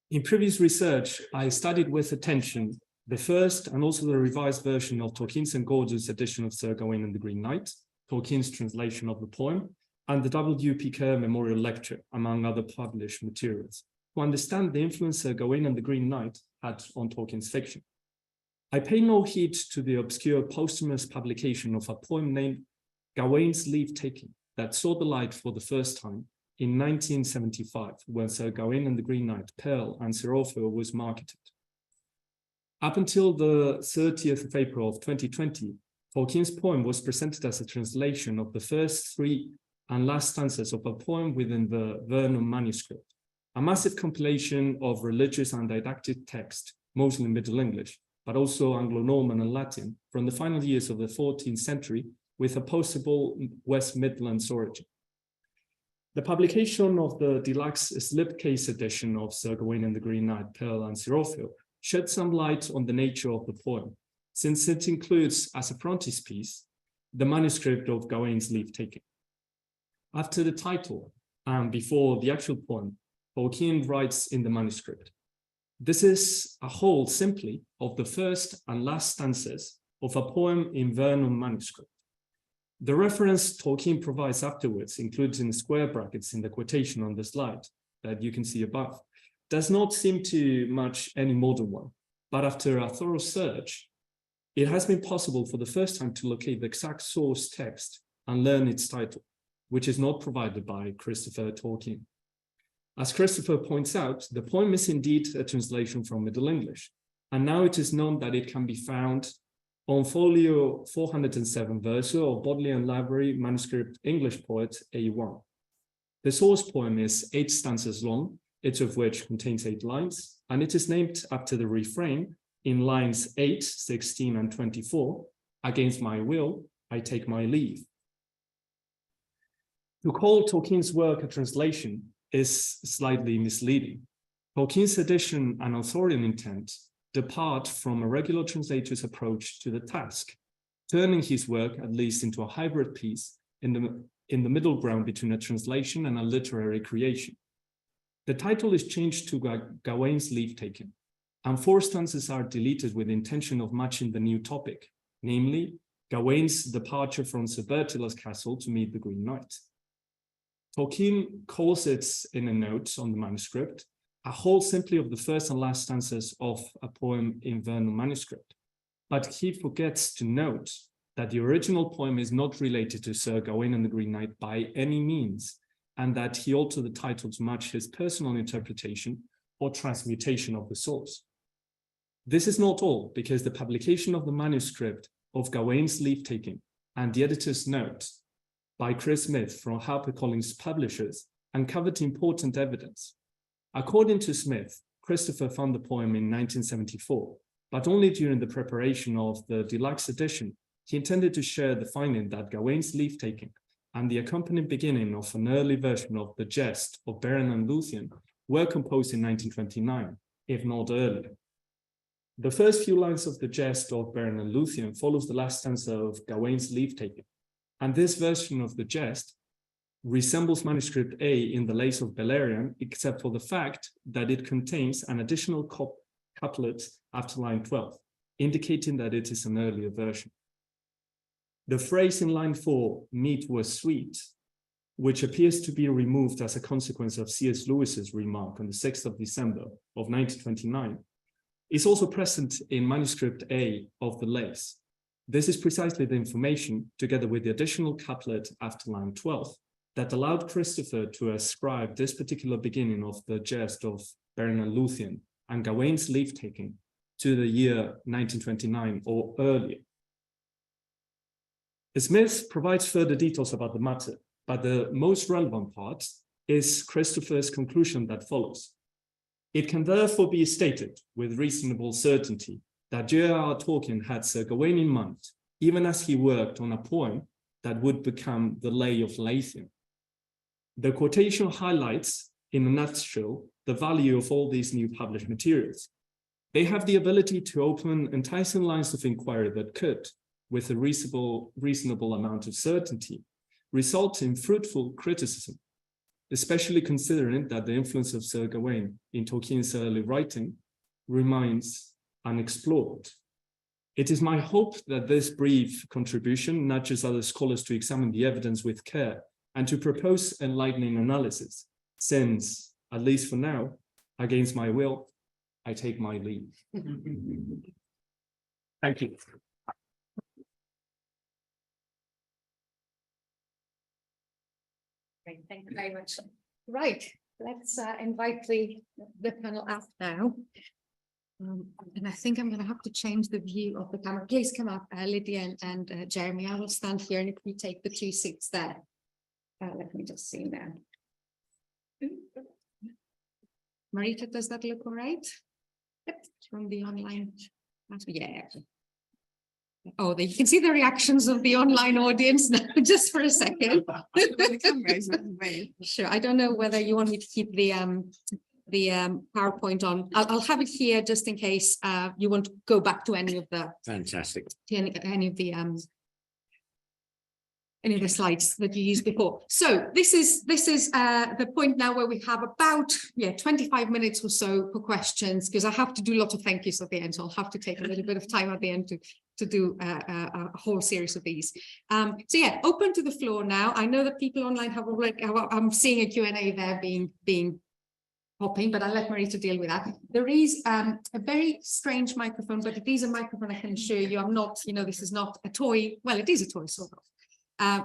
In previous research, I studied with attention the first and also the revised version of Tolkien's and Gordon's edition of Sir Gawain and the Green Knight, Tolkien's translation of the poem, and the W.P. Ker Memorial Lecture, among other published materials, to understand the influence Sir Gawain and the Green Knight had on Tolkien's fiction. I pay no heed to the obscure posthumous publication of a poem named Gawain's Leave-Taking that saw the light for the first time in 1975, when Sir Gawain and the Green Knight, Pearl and Sir Orfeo was marketed. Up until the 30th of April of 2020, Tolkien's poem was presented as a translation of the first three and last stanzas of a poem within the Vernum manuscript, a massive compilation of religious and didactic text, mostly in Middle English, but also Anglo-Norman and Latin, from the final years of the 14th century, with a possible West Midlands origin. The publication of the deluxe slipcase edition of Sir Gawain and the Green Knight, Pearl and Sir Orfeo shed some light on the nature of the poem, since it includes as a frontispiece the manuscript of Gawain's Leave-Taking. After the title and before the actual poem, Tolkien writes in the manuscript, "This is a whole simply of the first and last stanzas of a poem in Vernum manuscript." The reference Tolkien provides afterwards, included in square brackets in the quotation on the slide that you can see above, does not seem to match any modern one, but after a thorough search, it has been possible for the first time to locate the exact source text and learn its title, which is not provided by Christopher Tolkien. As Christopher points out, the poem is indeed a translation from Middle English, and now it is known that it can be found on folio 407 verso of Bodleian Library manuscript English poet A1. The source poem is 8 stanzas long, each of which contains 8 lines, and it is named after the refrain in lines 8, 16, and 24, "Against my will, I take my leave." To call Tolkien's work a translation is slightly misleading. Tolkien's edition and authorial intent depart from a regular translator's approach to the task, turning his work at least into a hybrid piece in the middle ground between a translation and a literary creation. The title is changed to Gawain's Leave-Taking, and 4 stanzas are deleted with the intention of matching the new topic, namely Gawain's departure from Sir Bertila's castle to meet the Green Knight. Tolkien calls it, in a note on the manuscript, a whole simply of the first and last stanzas of a poem in Vernum manuscript. But he forgets to note that the original poem is not related to Sir Gawain and the Green Knight by any means, and that he altered the title to match his personal interpretation or transmutation of the source. This is not all, because the publication of the manuscript of Gawain's Leave-Taking and the editor's note by Chris Smith from HarperCollins Publishers uncovered important evidence. According to Smith, Christopher found the poem in 1974, but only during the preparation of the deluxe edition, he intended to share the finding that Gawain's Leave-Taking and the accompanying beginning of an early version of the Jest of Beren and Luthien were composed in 1929, if not earlier. The first few lines of the Jest of Beren and Luthien follows the last stanza of Gawain's Leave-Taking, and this version of the Jest resembles manuscript A in the Lays of Beleriand, except for the fact that it contains an additional couplet after line 12, indicating that it is an earlier version. The phrase in line 4, "meat was sweet," which appears to be removed as a consequence of C.S. Lewis's remark on the 6th of December of 1929, is also present in manuscript A of the Lays. This is precisely the information, together with the additional couplet after line 12, that allowed Christopher to ascribe this particular beginning of the Jest of Beren and Luthien and Gawain's Leave-Taking to the year 1929 or earlier. Smith provides further details about the matter, but the most relevant part is Christopher's conclusion that follows. It can therefore be stated with reasonable certainty that J.R.R. Tolkien had Sir Gawain in mind, even as he worked on a poem that would become the Lay of Luthien. The quotation highlights, in a nutshell, the value of all these new published materials. They have the ability to open enticing lines of inquiry that could, with a reasonable amount of certainty, result in fruitful criticism, especially considering that the influence of Sir Gawain in Tolkien's early writing remains unexplored. It is my hope that this brief contribution nudges other scholars to examine the evidence with care and to propose enlightening analysis, since, at least for now, against my will, I take my leave. Thank you. Great, thank you very much. Right, let's invite the panel up now. And I think I'm going to have to change the view of the camera. Please come up, Lydia and Jeremy. I will stand here, and if you take the 2 seats there. Let me just see now. Marita, does that look all right? Yep, from the online. Yeah. Oh, you can see the reactions of the online audience now, just for a second. Sure. I don't know whether you want me to keep the PowerPoint on. I'll have it here just in case you want to go back to any of the Fantastic. any of the slides that you used before. So this is the point now where we have about 25 minutes or so for questions, because I have to do lots of thank yous at the end, so I'll have to take a little bit of time at the end to do a whole series of these. So yeah, open to the floor now. I know that people online have already. I'm seeing a Q&A there being popping, but I'll let Marita deal with that. There is a very strange microphone, but it is a microphone, I can assure you. I'm not, this is not a toy. Well, it is a toy, sort of.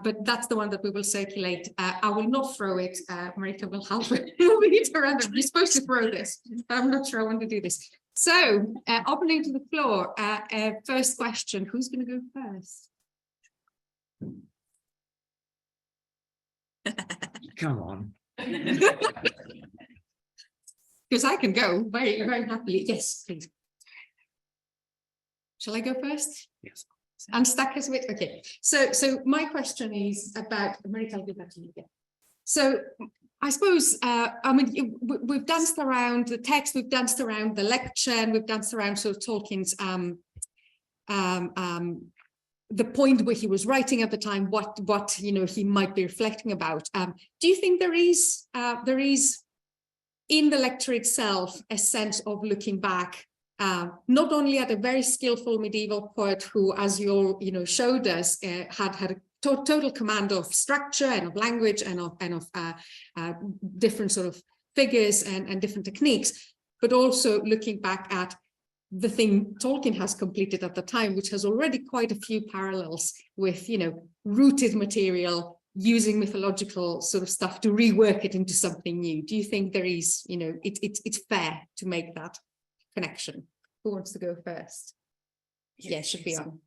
But that's the one that we will circulate. I will not throw it. Marita will help me it around. You're supposed to throw this. I'm not sure I want to do this. So, opening to the floor, first question. Who's going to go first? Come on. Because I can go very, very happily. Yes, please. Shall I go first? Yes. Unstuck us with, okay. So my question is about, Marita, I'll give that to you again. So I suppose, we've danced around the text, we've danced around the lecture, and we've danced around sort of Tolkien's, the point where he was writing at the time, what he might be reflecting about. Do you think there is in the lecture itself a sense of looking back, not only at a very skillful medieval poet who, as you all showed us, had a total command of structure and of language and of different sort of figures and different techniques, but also looking back at the thing Tolkien has completed at the time, which has already quite a few parallels with rooted material, using mythological sort of stuff to rework it into something new. Do you think there is, it's fair to make that connection? Who wants to go first? Yeah, should be on.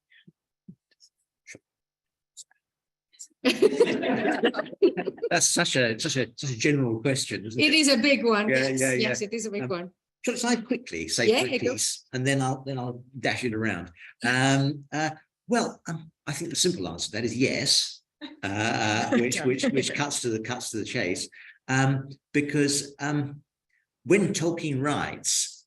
That's such a general question, isn't it? It is a big one. Yeah, Yes, yeah, yeah. yes, it is a big one. Shall I quickly say a piece, and then I'll dash it around? Well, I think the simple answer to that is yes, which cuts to the chase, because when Tolkien writes,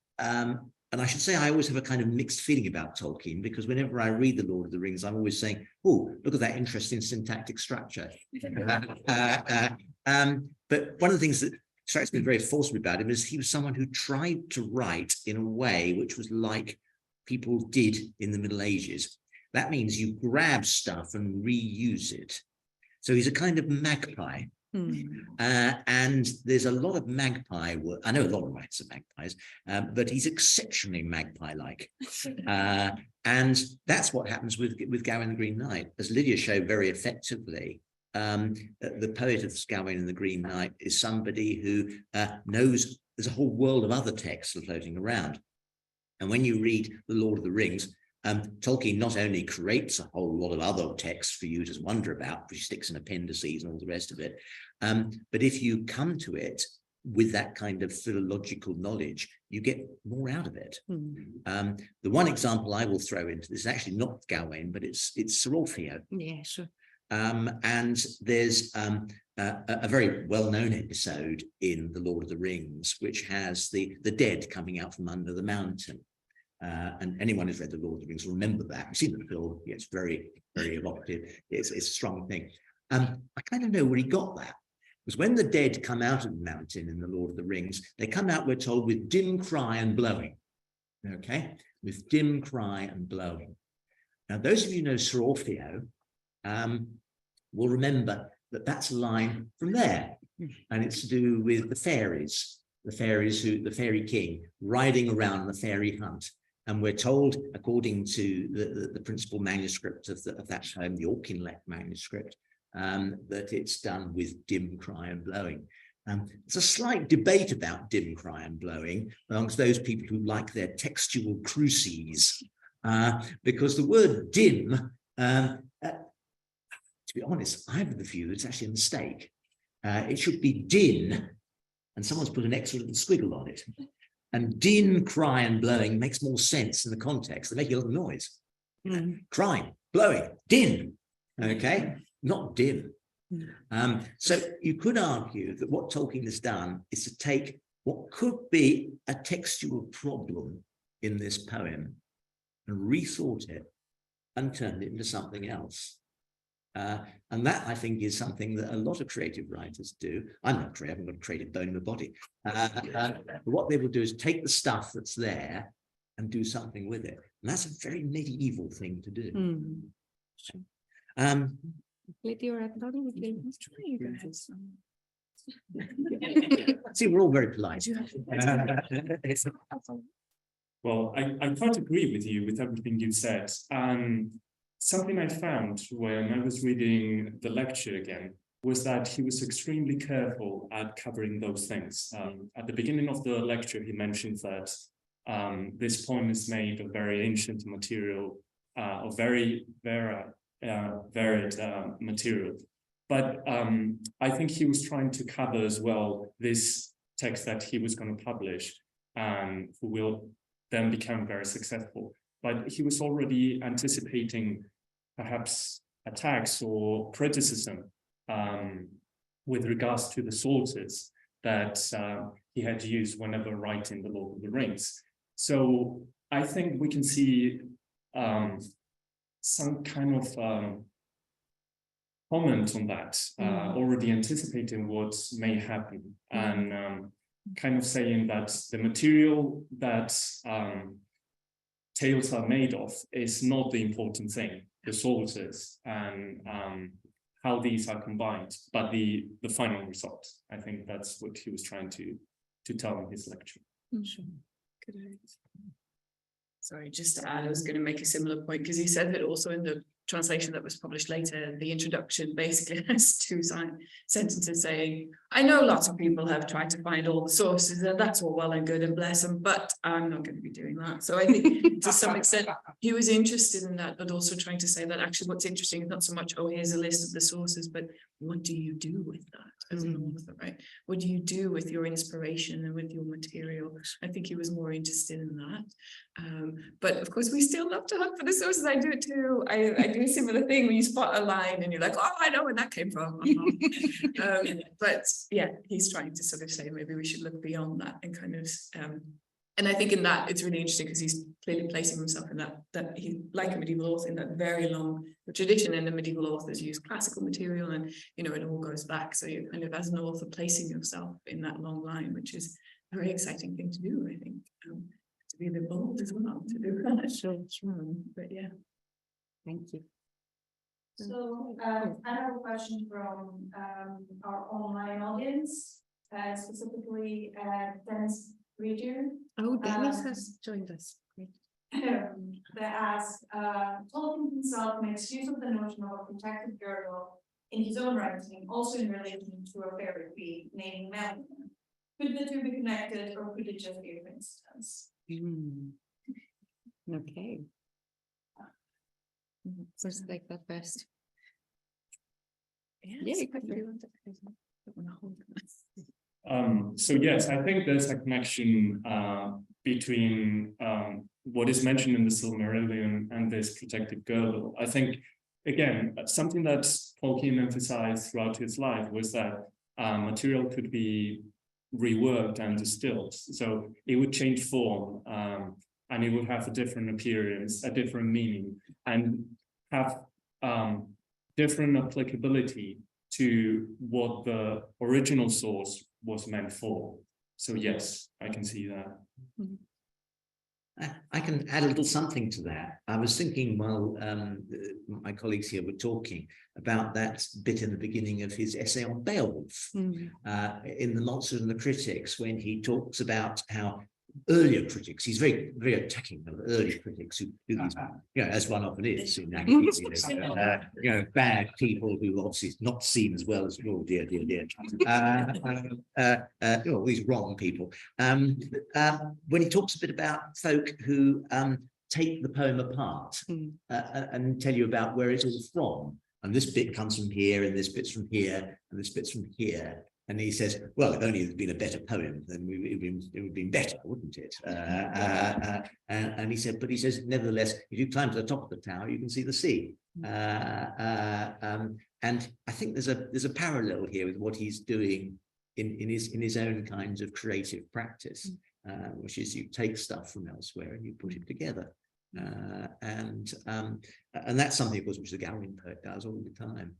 and I should say I always have a kind of mixed feeling about Tolkien, because whenever I read The Lord of the Rings, I'm always saying, oh, look at that interesting syntactic structure. But one of the things that strikes me very forcibly about him is he was someone who tried to write in a way which was like people did in the Middle Ages. That means you grab stuff and reuse it. So he's a kind of magpie. And there's a lot of magpie work. I know a lot of writers are magpies, but he's exceptionally magpie-like. And that's what happens with Gawain the Green Knight. As Lydia showed very effectively, the poet of Gawain and the Green Knight is somebody who knows there's a whole world of other texts floating around. And when you read The Lord of the Rings, Tolkien not only creates a whole lot of other texts for you to wonder about, which he sticks in appendices and all the rest of it, but if you come to it with that kind of philological knowledge, you get more out of it. The one example I will throw into this is actually not Gawain, but it's Sir Orfeo. Yeah, sure. And there's a very well-known episode in The Lord of the Rings, which has the dead coming out from under the mountain. And anyone who's read The Lord of the Rings will remember that. You've seen the film, it's very, very evocative. It's a strong thing. I kind of know where he got that. Because when the dead come out of the mountain in The Lord of the Rings, they come out, we're told, with dim cry and blowing. Okay? With dim cry and blowing. Now, those of you who know Sir Orfeo will remember that that's a line from there. And it's to do with the fairies the fairy king riding around on a fairy hunt. And we're told, according to the principal manuscript of that poem, the Auchinleck manuscript, that it's done with dim cry and blowing. There's a slight debate about dim cry and blowing amongst those people who like their textual cruces, because the word dim, to be honest, I have the view it's actually a mistake. It should be din, and someone's put an extra little squiggle on it. And din, cry, and blowing makes more sense in the context. They make a little noise. Crying, blowing, din, okay? Not dim. So you could argue that what Tolkien has done is to take what could be a textual problem in this poem and rethought it and turned it into something else. And that, I think, is something that a lot of creative writers do. I'm not creative, I haven't got a creative bone in my body. But what they will do is take the stuff that's there and do something with it. And that's a very medieval thing to do. Lydia or Andoni, would you See, we're all very polite. Well, I quite agree with you with everything you said. Something I found when I was reading the lecture again was that he was extremely careful at covering those things. At the beginning of the lecture, he mentioned that this poem is made of very ancient material, of very varied material. But I think he was trying to cover as well this text that he was going to publish, who will then become very successful. But he was already anticipating perhaps attacks or criticism with regards to the sources that he had used whenever writing The Lord of the Rings. So I think we can see some kind of comment on that, already anticipating what may happen, and kind of saying that the material that tales are made of is not the important thing, the sources and how these are combined, but the final result. I think that's what he was trying to tell in his lecture. Sure. Sorry, just to add, I was going to make a similar point, because he said that also in the translation that was published later, the introduction basically has two sentences saying, I know lots of people have tried to find all the sources, and that's all well and good, and bless them, but I'm not going to be doing that. So I think to some extent he was interested in that, but also trying to say that actually what's interesting is not so much, oh, here's a list of the sources, but what do you do with that as an author, right? What do you do with your inspiration and with your material? I think he was more interested in that. But of course, we still love to hunt for the sources. I do it too. I do a similar thing when you spot a line and you're like, oh, I know where that came from. But yeah, he's trying to sort of say maybe we should look beyond that and kind of and I think in that it's really interesting because he's clearly placing himself in that he, like a medieval author, in that very long tradition. And the medieval authors use classical material, and you know it all goes back. So you kind of, as an author, placing yourself in that long line, which is a very exciting thing to do, I think. To be a bit bold as well to do that. Sure. But yeah, Thank you. So I have a question from our online audience, specifically Dennis Reader. Oh, Dennis has joined us. Great. They ask, Tolkien himself makes use of the notion of a protected girdle in his own writing, also in relation to a fairy queen named Melina. Could the two be connected, or could it just be a coincidence? Okay. Let's take that first. Yeah, you could do So yes, I think there's a connection between what is mentioned in the Silmarillion and this protected girdle. I think, again, something that Tolkien emphasized throughout his life was that material could be reworked and distilled. So it would change form, and it would have a different appearance, a different meaning, and have different applicability to what the original source was meant for. So yes, I can see that. I can add a little something to that. I was thinking while my colleagues here were talking about that bit in the beginning of his essay on Beowulf, in The Monster and the Critics, when he talks about how earlier critics, he's very, very attacking of early critics who do these, as one often is in academia, bad people who obviously not seen as well as, oh dear, these wrong people. When he talks a bit about folk who take the poem apart and tell you about where it's all from, and this bit comes from here, and this bit's from here, and this bit's from here. And he says, well, if only it had been a better poem, then it would have been better, wouldn't it? And he said, but he says, nevertheless, if you climb to the top of the tower, you can see the sea. And I think there's a parallel here with what he's doing in his own kinds of creative practice, which is you take stuff from elsewhere and you put it together. And that's something, of course, which the Gawain poet does all the time.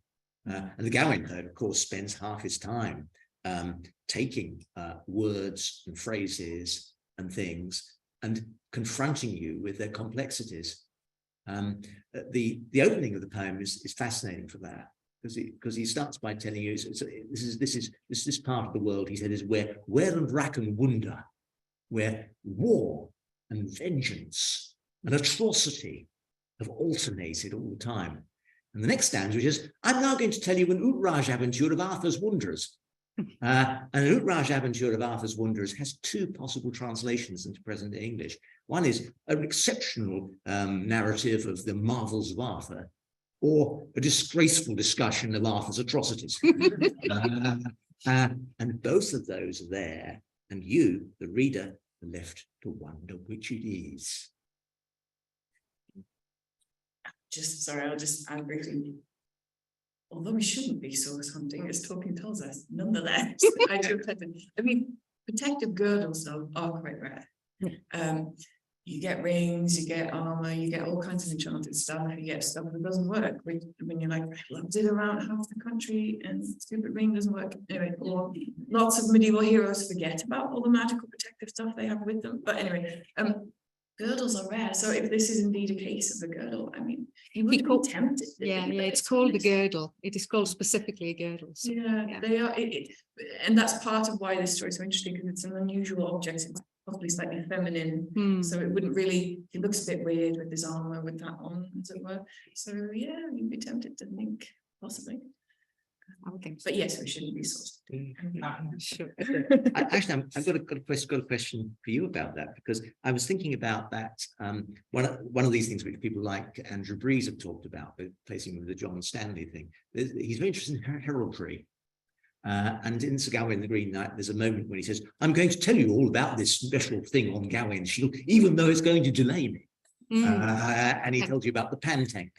And the Gawain poet, of course, spends half his time taking words and phrases and things and confronting you with their complexities. The opening of the poem is fascinating for that, because he starts by telling you this part of the world, he said, is where and rack and wonder, where war and vengeance and atrocity have alternated all the time. And the next stanza, which is, I'm now going to tell you an outrage adventure of Arthur's Wanderers. And an outrage adventure of Arthur's Wanderers has two possible translations into present English. One is an exceptional narrative of the marvels of Arthur, or a disgraceful discussion of Arthur's atrocities. And both of those are there, and you, the reader, are left to wonder which it is. I'll just add briefly. Although we shouldn't be source hunting, as Tolkien tells us, nonetheless, I mean, protective girdles though are quite rare. You get rings, you get armor, you get all kinds of enchanted stuff, you get stuff that doesn't work. When you're like, I did around half the country and stupid ring doesn't work. Anyway, or lots of medieval heroes forget about all the magical protective stuff they have with them. But anyway, girdles are rare, so if this is indeed a case of a girdle, I mean, you would be tempted. It's called a girdle. It is called specifically a girdle. So, they are, and that's part of why this story is so interesting, because it's an unusual object. It's possibly slightly feminine, so it wouldn't really. It looks a bit weird with this armor, with that on, as it were. So yeah, you'd be tempted to think possibly. I would think so. But yes, we shouldn't be sourced. Sure. Actually, I've got a question for you about that, because I was thinking about that. One of these things which people like Andrew Breeze have talked about, placing with the John Stanley thing. He's very interested in heraldry. And in Sir Gawain the Green Knight, there's a moment when he says, I'm going to tell you all about this special thing on Gawain's shield, even though it's going to delay me. And he tells you about the pentang,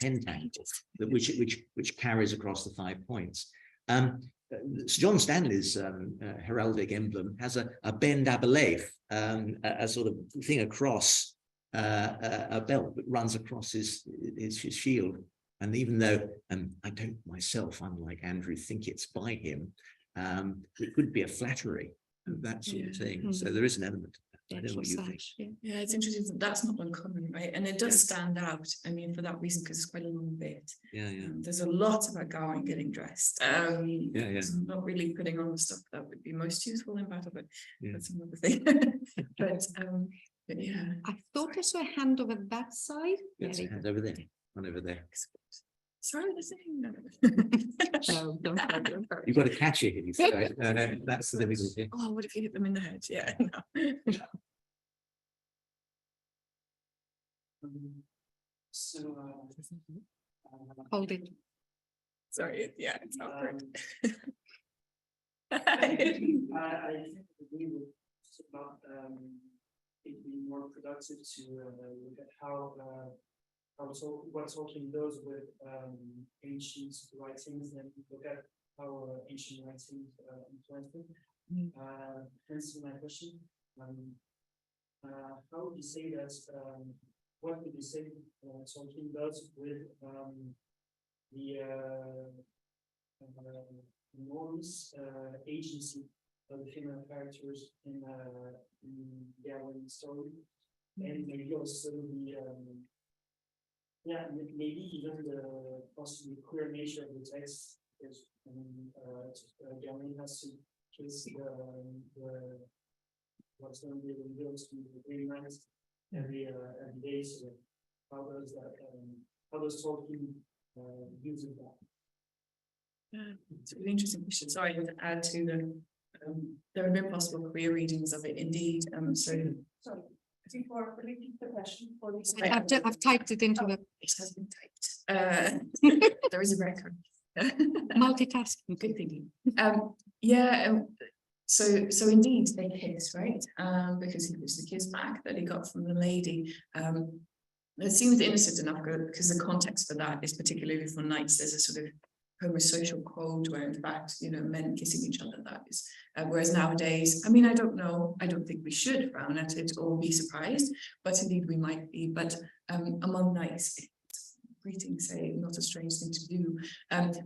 which carries across the 5 points. Sir John Stanley's heraldic emblem has a bend aberlaith, a sort of thing across a belt that runs across his shield. And even though I don't myself, unlike Andrew, think it's by him, it could be a flattery, that sort of thing. So there is an element of that. I don't know what you think. Yeah, it's interesting that that's not uncommon, right? And it does stand out. I mean, for that reason, because it's quite a long bit. There's a lot about Gawain getting dressed. Not really putting on the stuff that would be most useful in battle, but that's another thing. but yeah, I thought I saw a hand over that side. Yes, a hand over there. One over there. Sorry, the same. No, don't worry. You've got to catch it. That's the difficult thing. Oh, what if you hit them in the head? Yeah. No. Hold it. Sorry, yeah, it's awkward. I think it's about it being more productive to look at how what Tolkien does with ancient writings, and look at how ancient writings influence it. Hence my question: how would you say that? What would you say Tolkien does with the enormous agency of the female characters in Gawain's story, and maybe also the yeah, maybe even the possibly queer nature of the text is Gawain has to kiss the what's going to be revealed to the Green Knights every day. So how does Tolkien use that? Yeah, it's a really interesting question. Sorry, to add to the there have been possible queer readings of it indeed. So Sorry, before repeat the question for these. I've typed it into the it has been typed. There is a record. multitasking. Good thinking. So indeed they kiss, right? Because he gives the kiss back that he got from the lady. It seems innocent enough because the context for that is particularly for knights. There's a sort of homosocial code where in fact, men kissing each other, that is. Whereas nowadays, I mean, I don't know, I don't think we should frown at it or be surprised, but indeed we might be. But among knights, greetings, say, not a strange thing to do.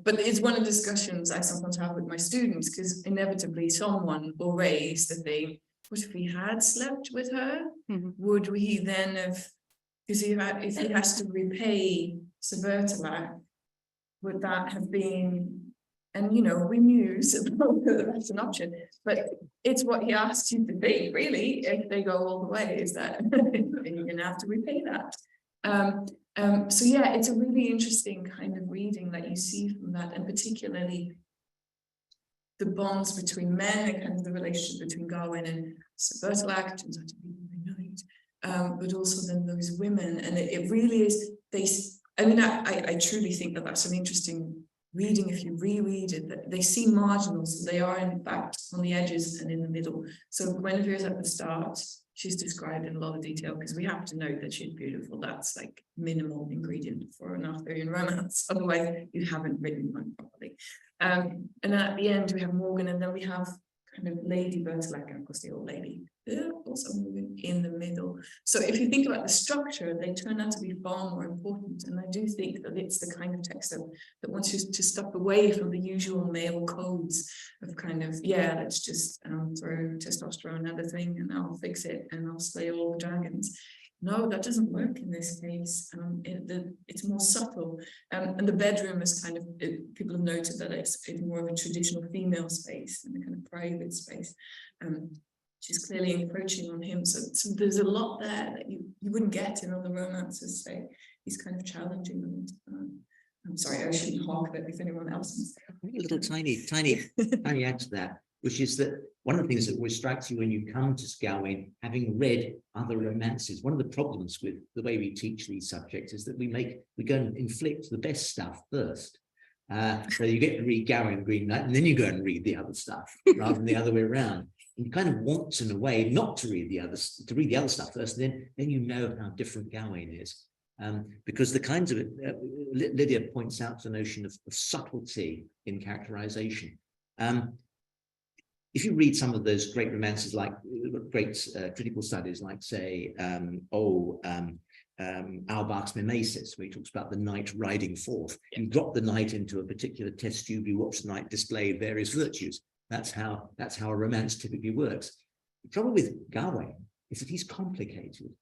But it's one of the discussions I sometimes have with my students, because inevitably someone will raise the thing, what if he had slept with her? Would we then have, because if he has to repay Sir Gawain, would that have been, and we muse about whether that's an option, but it's what he asked you to think, really, if they go all the way, is that you're gonna have to repay that. So yeah, it's a really interesting kind of reading that you see from that, and particularly the bonds between men and kind of the relationship between Gawain and Sir Bertilac turns out to be really nice, but also then those women, and it really is, I truly think that that's an interesting reading if you reread it, that they seem marginal, so they are in fact on the edges and in the middle. So Guinevere is at the start. She's described in a lot of detail because we have to note that she's beautiful. That's like minimal ingredient for an Arthurian romance. Otherwise, you haven't written one properly. And then at the end, we have Morgan, and then we have kind of Lady Bertilac, and of course the old lady, also moving in the middle. So if you think about the structure, they turn out to be far more important. And I do think that it's the kind of text that wants you to step away from the usual male codes of kind of, yeah, let's just throw testosterone at the thing and I'll fix it and I'll slay all the dragons. No, that doesn't work in this case. It's more subtle. And the bedroom is kind of, people have noted that it's more of a traditional female space and a kind of private space. She's clearly encroaching on him. So there's a lot there that you wouldn't get in other romances, say. He's kind of challenging them. I'm sorry, I shouldn't honk it if anyone else wants to. A little tiny add to that, which is that one of the things that always strikes you when you come to Gawain, having read other romances, one of the problems with the way we teach these subjects is that we go and inflict the best stuff first. So you get to read Gawain the Green Knight, and then you go and read the other stuff, rather than the other way around. You kind of want, in a way, not to read the other stuff first, and then you know how different Gawain is. Because the kinds of Lydia points out the notion of subtlety in characterization. If you read some of those great romances, like great critical studies, like say, Auerbach's Mimesis, where he talks about the knight riding forth. You drop the knight into a particular test tube, you watch the knight display various virtues. That's how a romance typically works. The trouble with Gawain is that he's complicated.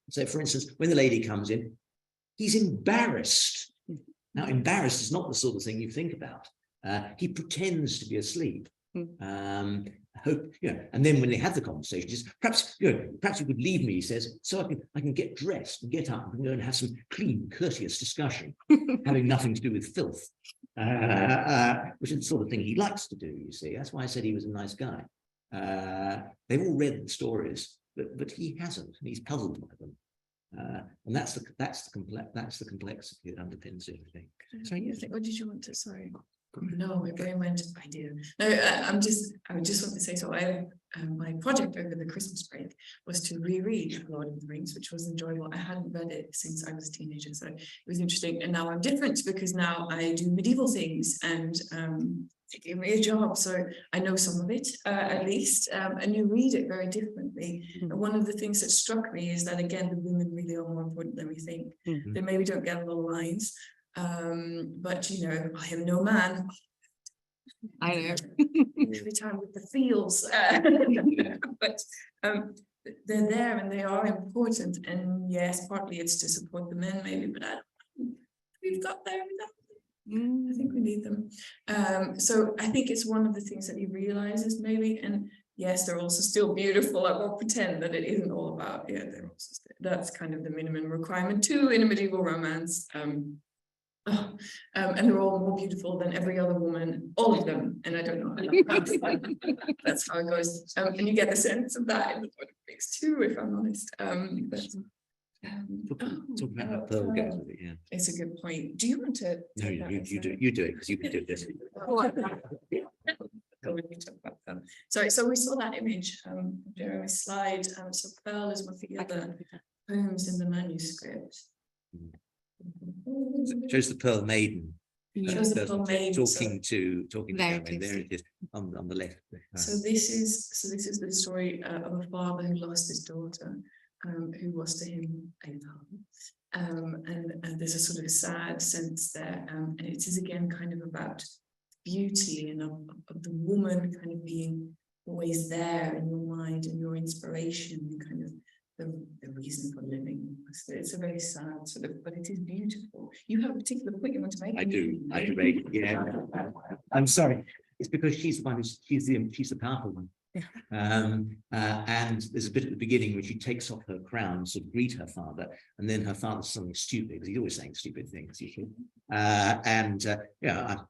So, for instance, when the lady comes in, he's embarrassed. Now, embarrassed is not the sort of thing you think about. He pretends to be asleep. And then when they have the conversation, just perhaps you could leave me, he says, so I can get dressed and get up and go and have some clean, courteous discussion, having nothing to do with filth, which is the sort of thing he likes to do, you see. That's why I said he was a nice guy. They've all read the stories, but he hasn't, and he's puzzled by them. And that's the complexity that underpins everything. So you think, what did you want to say? No, my brain went, I do. No, I just want to say, so my project over the Christmas break was to reread Lord of the Rings, which was enjoyable. I hadn't read it since I was a teenager, so it was interesting. And now I'm different because now I do medieval things, and they gave me a job, so I know some of it at least, and you read it very differently. And one of the things that struck me is that, again, the women really are more important than we think. They maybe don't get a lot of lines. But I am no man. I know every time with the feels, but they're there and they are important. And yes, partly it's to support the men, maybe, but I don't know. We've got there without them. I think we need them. So I think it's one of the things that he realizes maybe. And yes, they're also still beautiful. I won't pretend that it isn't all about, yeah, they're also still, that's kind of the minimum requirement too in a medieval romance. And they're all more beautiful than every other woman, all of them. And I don't know, that's how it goes. And you get the sense of that in the books too, if I'm honest. Talking about the Pearl goes with it, yeah. It's a good point. Do you want to? No, you do it because you can do this. Sorry, so we saw that image, Jeremy's slide. So Pearl is one of the other poems in the manuscript. It shows the Pearl Maiden. Shows the Pearl Maiden talking to Gawain. There it is on the left. So this is the story of a father who lost his daughter, who was to him a love. And there's a sort of sad sense there. And it is again kind of about beauty and of the woman kind of being always there in your mind and your inspiration and kind of the reason for living. So it's a very sad sort of, but it is beautiful. You have a particular point you want to make? I do make, yeah. I'm sorry. It's because she's the one she's the powerful one. Yeah. And there's a bit at the beginning where she takes off her crown to greet her father, and then her father says something stupid because he's always saying stupid things. Yeah,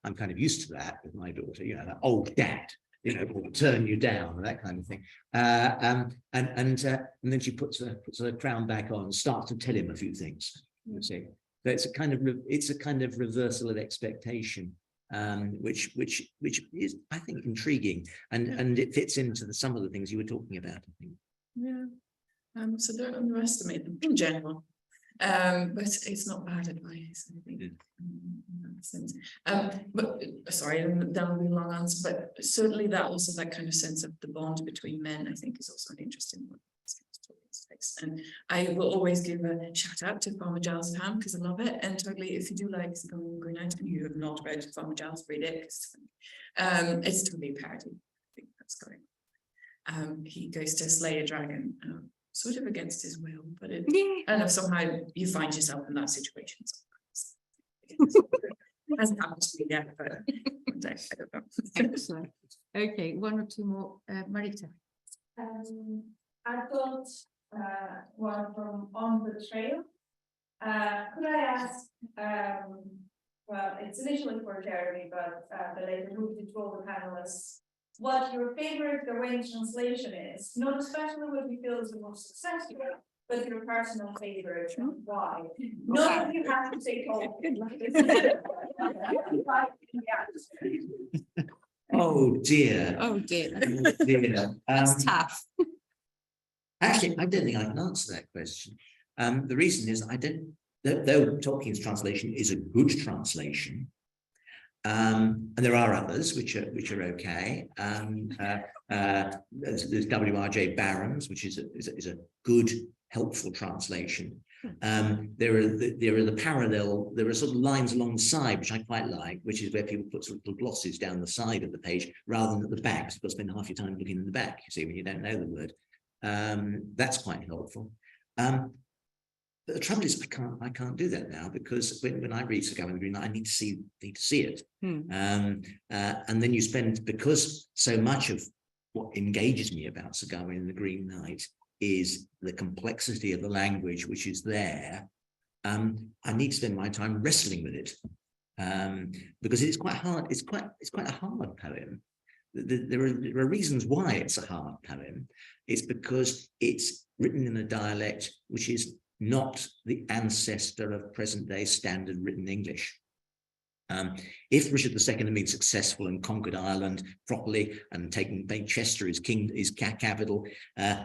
I'm kind of used to that with my daughter. You know, that old dad. You know, will turn you down, that kind of thing. And then she puts her crown back on, and starts to tell him a few things. You see, so it's a kind of reversal of expectation. Which is, I think, intriguing, and it fits into some of the things you were talking about, I think. Yeah. So don't underestimate them in general, but it's not bad advice, I think. In that sense. But sorry, that will be a long answer, but certainly that kind of sense of the bond between men, I think, is also an interesting one. And I will always give a shout out to Farmer Giles' Ham because I love it. And totally, if you do like Sir Gawain Green Knight and you have not read Farmer Giles, read it. It's totally a parody. I think that's going on. He goes to slay a dragon, sort of against his will, but I don't know, somehow you find yourself in that situation. It hasn't happened to me yet, but one day, I don't know. Excellent. Okay, one or two more, Marita. I've got one from On the Trail. Could I ask, well, it's initially for Jeremy, but the later group to all the panelists, what your favorite Gawain translation is, not especially what you feel is the most successful, but your personal favorite and why. Not that you have to say Oh dear. Oh dear. Oh, dear. That's tough. Actually, I don't think I can answer that question. The reason is though Tolkien's translation is a good translation, and there are others which are okay. There's W.R.J. Barron's, which is a good, helpful translation. There are sort of lines alongside which I quite like, which is where people put sort of little glosses down the side of the page rather than at the back. So you've got to spend half your time looking in the back, you see, when you don't know the word. That's quite helpful. But the trouble is, I can't do that now because when I read Sir Gawain the Green Knight, I need to see it. And then you spend, because so much of what engages me about Sir Gawain the Green Knight is the complexity of the language which is there. I need to spend my time wrestling with it because it's quite hard. It's quite a hard poem. There are reasons why it's a hard poem. It's because it's written in a dialect which is not the ancestor of present-day standard written English. If Richard II had been successful and conquered Ireland properly and made Chester his capital,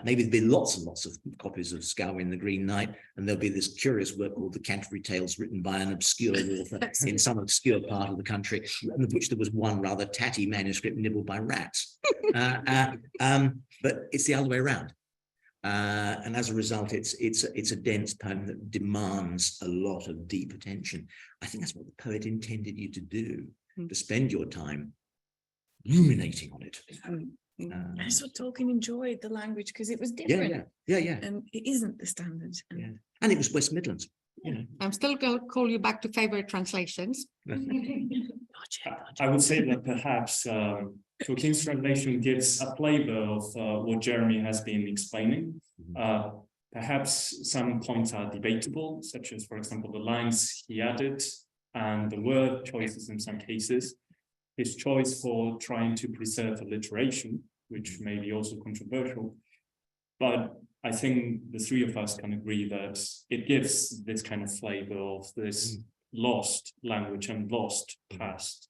maybe there'd be lots and lots of copies of Sir Gawain the Green Knight, and there'll be this curious work called the Canterbury Tales written by an obscure author in some obscure part of the country, of which there was one rather tatty manuscript nibbled by rats. But it's the other way around. And as a result, it's a dense poem that demands a lot of deep attention. I think that's what the poet intended you to do, to spend your time ruminating on it. I just thought Tolkien enjoyed the language because it was Yeah, different. yeah. And it isn't the standard. And Yeah. And it was West Midlands. You know. I'm still going to call you back to favorite translations. I would say that perhaps Tolkien's translation gives a flavor of what Jeremy has been explaining. Perhaps some points are debatable, such as, for example, the lines he added and the word choices in some cases. His choice for trying to preserve alliteration, which may be also controversial. But I think the three of us can agree that it gives this kind of flavor of this lost language and lost past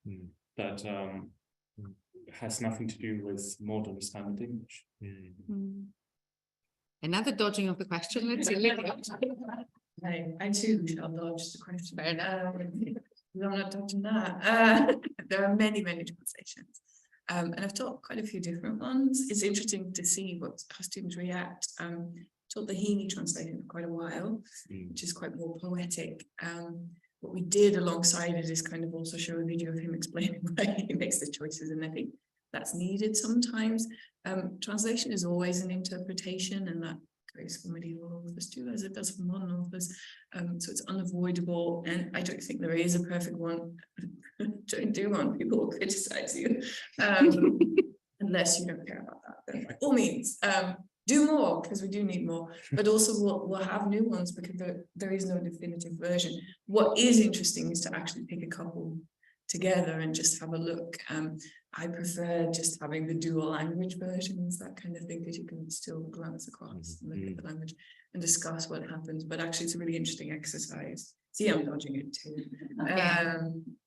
that has nothing to do with modern standard English. Another dodging of the question. Let's see. Lydia. I too shall dodge the question. I'm not dodging that. There are many translations. And I've taught quite a few different ones. It's interesting to see how students react. Taught the Heaney translation for quite a while, which is quite more poetic. What we did alongside it is kind of also show a video of him explaining why he makes the choices, and I think that's needed sometimes. Translation is always an interpretation, and that goes for medieval authors too, as it does for modern authors. So it's unavoidable, and I don't think there is a perfect one. Don't do one, people will criticize you. Unless you don't care about that, then by all means, do more, because we do need more, but also we'll have new ones because there is no definitive version. What is interesting is to actually pick a couple together and just have a look. I prefer just having the dual language versions, that kind of thing, because you can still glance across and look at the language and discuss what happens. But actually, it's a really interesting exercise. See, I'm dodging it too.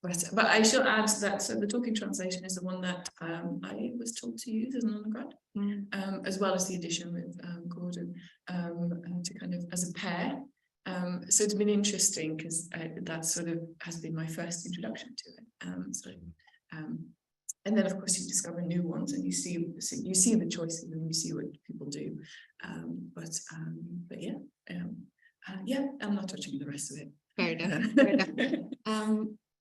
But I shall add that, so the Tolkien translation is the one that I was told to use as an undergrad, as well as the edition with Gordon, to kind of as a pair. So it's been interesting because that sort of has been my first introduction to it. And then of course you discover new ones and you see the choices and you see what people do. But yeah, I'm not touching the rest of it. Fair enough.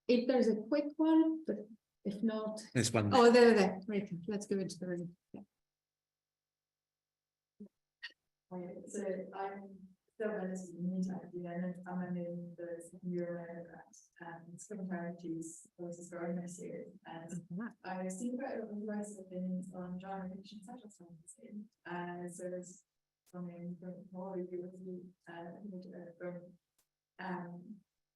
If there's a quick one, but if not, There's one. Oh, there. Right, let's go into the room. Yeah. So I'm still relatively new to IB, and I'm in the second year of undergrad, and Similarities courses for our next year. And I've seen quite a lot of advice opinions on genre fiction social science. So there's something from Honorary University, from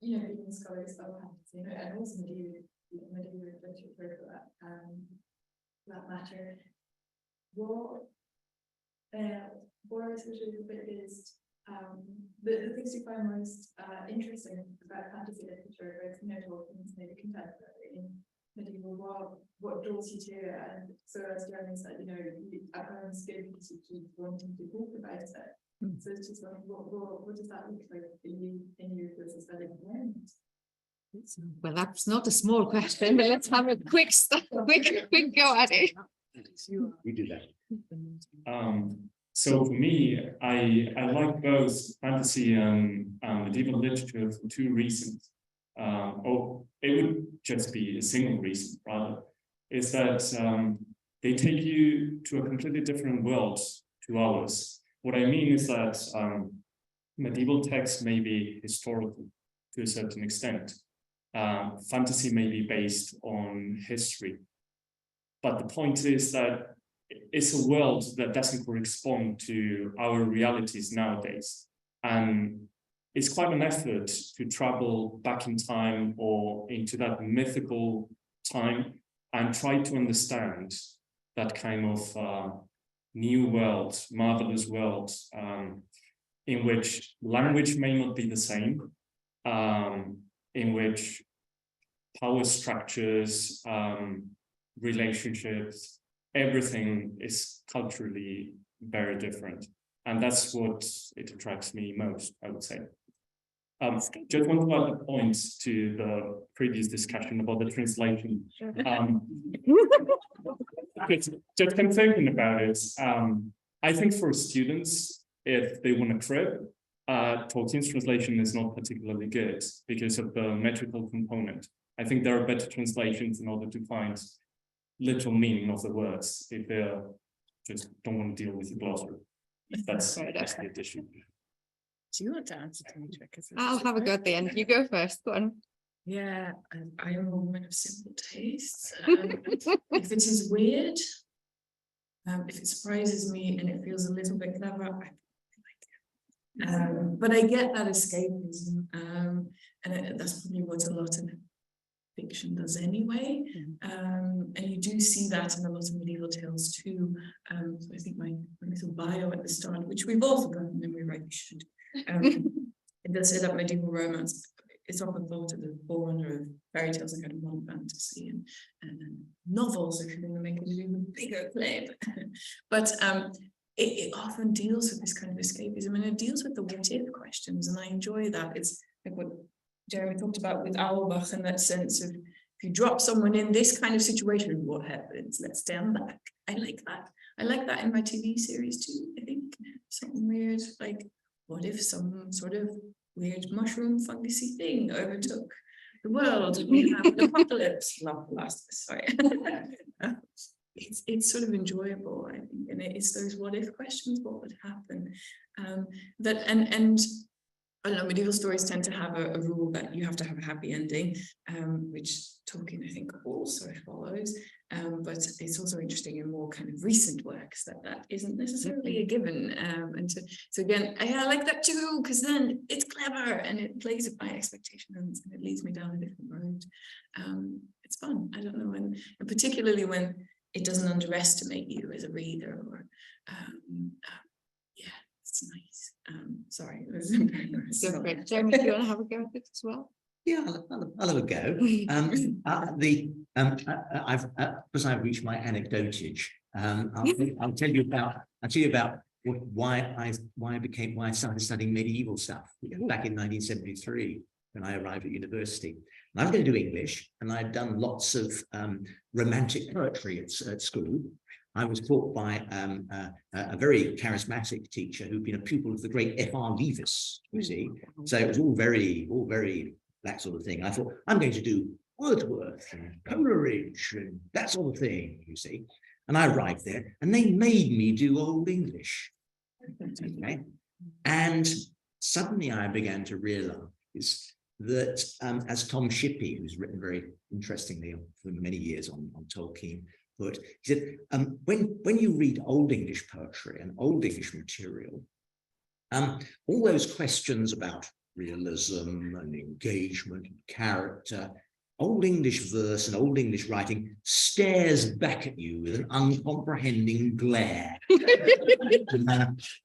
even scholars of fantasy, and also medieval literature for that matter. What especially the bit is the things you find most interesting about fantasy literature, both Tolkien's maybe contemporary in medieval, what draws you to it, and so as Jeremy said, at home skill because you keep wanting to talk about it. So it's just like, what does that look like for you in your courses that environment? Well, that's not a small question, but let's have a quick go at it. We do that. So for me, I like both fantasy and medieval literature for two reasons. Or it would just be a single reason, rather, is that they take you to a completely different world to ours. What I mean is that medieval texts may be historical to a certain extent. Fantasy may be based on history. But the point is that it's a world that doesn't correspond to our realities nowadays. And it's quite an effort to travel back in time or into that mythical time and try to understand that kind of new world, marvelous world, in which language may not be the same, in which power structures, relationships, everything is culturally very different. And that's what it attracts me most, I would say. Just want to add a point to the previous discussion about the translation. Just been thinking about it. I think for students, if they want to trip, Tolkien's translation is not particularly good because of the metrical component. I think there are better translations in order to find literal meaning of the words if they just don't want to deal with the glossary. That's the addition. Do you want to answer, Dimitra? I'll have a go at the end. You go first. Go on. Yeah, I am a woman of simple tastes. If it is weird, if it surprises me and it feels a little bit clever, I like it. But I get that escapism, and that's probably what a lot of fiction does anyway. And you do see that in a lot of medieval tales too. So I think my little bio at the start, which we've also got in memory, right? We should. It does say that medieval romance is often thought of the forerunner of fairy tales and kind of modern fantasy and novels, if you're going to make it an even bigger claim. But it often deals with this kind of escapism, and it deals with the what if questions, and I enjoy that. It's like what Jeremy talked about with Auerbach, and that sense of if you drop someone in this kind of situation, what happens? Let's stand back. I like that. I like that in my TV series too. I think something weird, like what if some sort of weird mushroom fungusy thing overtook the world and we have an apocalypse? Sorry. It's sort of enjoyable, I think, and it's those what if questions, what would happen? That and I don't know, medieval stories tend to have a rule that you have to have a happy ending, which Tolkien, I think, also follows. But it's also interesting in more kind of recent works that isn't necessarily a given. And so again, I like that too, because then it's clever and it plays with my expectations and it leads me down a different road. It's fun. I don't know, and particularly when it doesn't underestimate you as a reader, or yeah, it's nice. Sorry, it was very nice. So great. Jeremy, do you want to have a go at it as well? Yeah, I'll have a go. I've reached my anecdotage. I'll tell you about why I started studying medieval stuff back in 1973 when I arrived at university. And I was going to do English, and I'd done lots of romantic poetry at school. I was taught by a very charismatic teacher who'd been a pupil of the great F.R. Leavis, you see. So it was all very that sort of thing. I thought, I'm going to do Wordsworth and Coleridge and that sort of thing, you see. And I arrived there, and they made me do Old English. Okay. And suddenly I began to realize that, as Tom Shippey, who's written very interestingly for many years on Tolkien, but he said, when you read Old English poetry and Old English material, all those questions about realism and engagement and character, Old English verse and Old English writing stares back at you with an uncomprehending glare.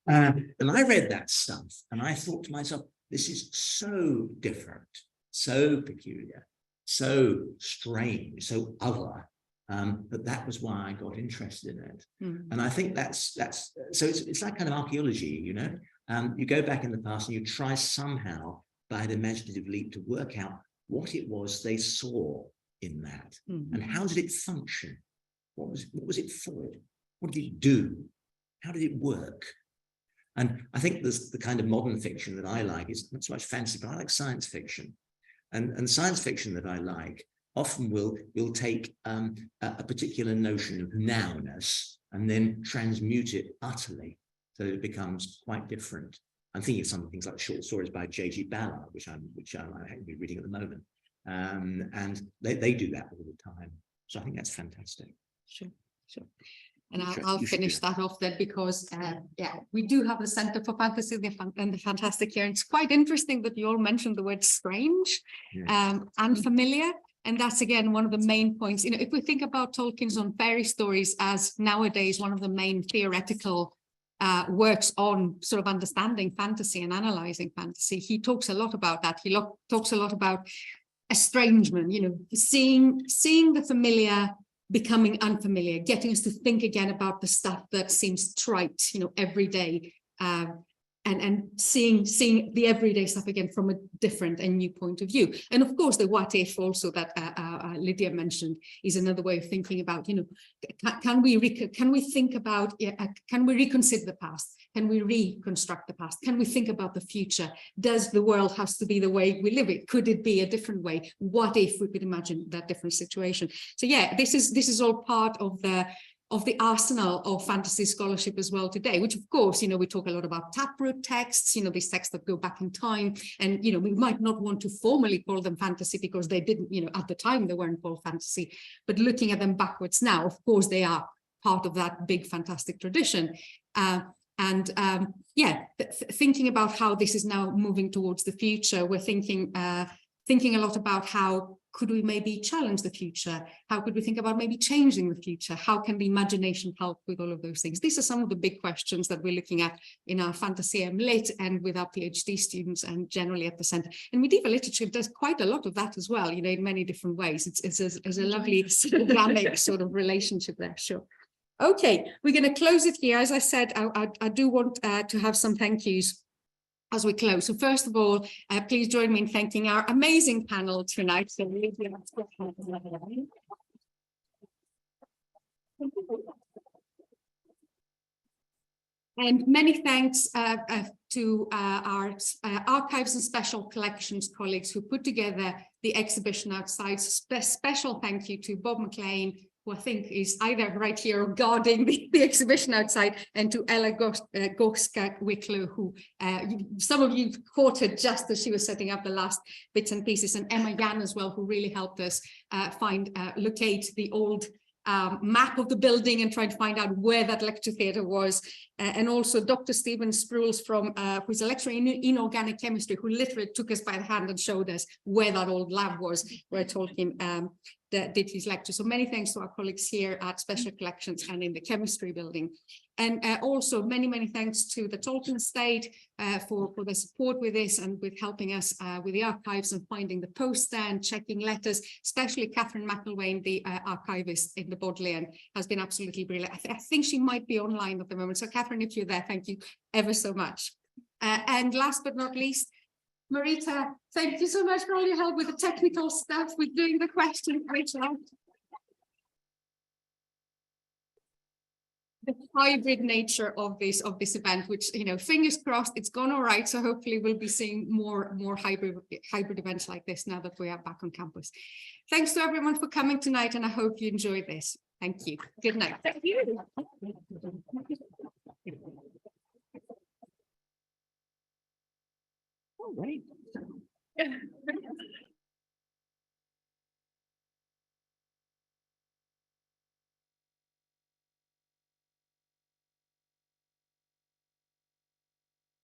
And I read that stuff and I thought to myself, this is so different, so peculiar, so strange, so other. But that was why I got interested in it. And I think that's so it's like kind of archaeology, you know. You go back in the past and you try somehow by an imaginative leap to work out what it was they saw in that, and how did it function? What was it for? What did it do? How did it work? And I think the kind of modern fiction that I like is not so much fantasy, but I like science fiction. And science fiction that I like often will take a particular notion of nowness and then transmute it utterly so that it becomes quite different. I'm thinking of some things like short stories by J.G. Ballard, which I'm reading at the moment, and they do that all the time. So I think that's fantastic. Sure. And I'll finish that off then, because we do have the Centre for Fantasy and the Fantastic here. And it's quite interesting that you all mentioned the word strange and familiar. And that's, again, one of the main points. You know, if we think about Tolkien's own fairy stories as nowadays one of the main theoretical works on sort of understanding fantasy and analyzing fantasy, he talks a lot about that. He talks a lot about estrangement, you know, seeing the familiar becoming unfamiliar, getting us to think again about the stuff that seems trite, you know, every day. and seeing the everyday stuff again from a different and new point of view. And of course, the what if also that Lydia mentioned is another way of thinking about, you know, can we think about, can we reconsider the past? Can we reconstruct the past? Can we think about the future? Does the world have to be the way we live it? Could it be a different way? What if we could imagine that different situation? So yeah, this is all part of the arsenal of fantasy scholarship as well today, which of course, you know, we talk a lot about taproot texts, you know, these texts that go back in time, and, you know, we might not want to formally call them fantasy because they didn't, you know, at the time they weren't called fantasy, but looking at them backwards now, of course, they are part of that big fantastic tradition. Thinking about how this is now moving towards the future, we're thinking a lot about how could we maybe challenge the future? How could we think about maybe changing the future? How can the imagination help with all of those things? These are some of the big questions that we're looking at in our Fantasy Lit and with our PhD students and generally at the Centre. And medieval literature does quite a lot of that as well, you know, in many different ways. It's a lovely organic sort of relationship there, sure. Okay, we're going to close it here. As I said, I do want to have some thank yous as we close. So first of all, please join me in thanking our amazing panel tonight. So Lydia, and many thanks to our archives and special collections colleagues who put together the exhibition outside. Special thank you to Bob McLean, who I think is either right here or guarding the exhibition outside, and to Ella Goska-Wicklow, who some of you caught her just as she was setting up the last bits and pieces, and Emma Yan as well, who really helped us locate the old map of the building and try to find out where that lecture theatre was, and also Dr. Stephen Sprules, who's a lecturer in inorganic chemistry, who literally took us by the hand and showed us where that old lab was, where Tolkien did his lecture. So many thanks to our colleagues here at Special Collections and in the chemistry building. And also many thanks to the Tolkien Estate for the support with this and with helping us with the archives and finding the poster and checking letters. Especially Catherine McElwain, the archivist in the Bodleian, has been absolutely brilliant. I think she might be online at the moment. So Catherine, if you're there, thank you ever so much. And last but not least, Marita, thank you so much for all your help with the technical stuff, with doing the questions, Rachel. The hybrid nature of this event, which, you know, fingers crossed, it's gone all right. So hopefully we'll be seeing more hybrid events like this now that we are back on campus. Thanks to everyone for coming tonight, and I hope you enjoyed this. Thank you. Good night. Thank you. All right.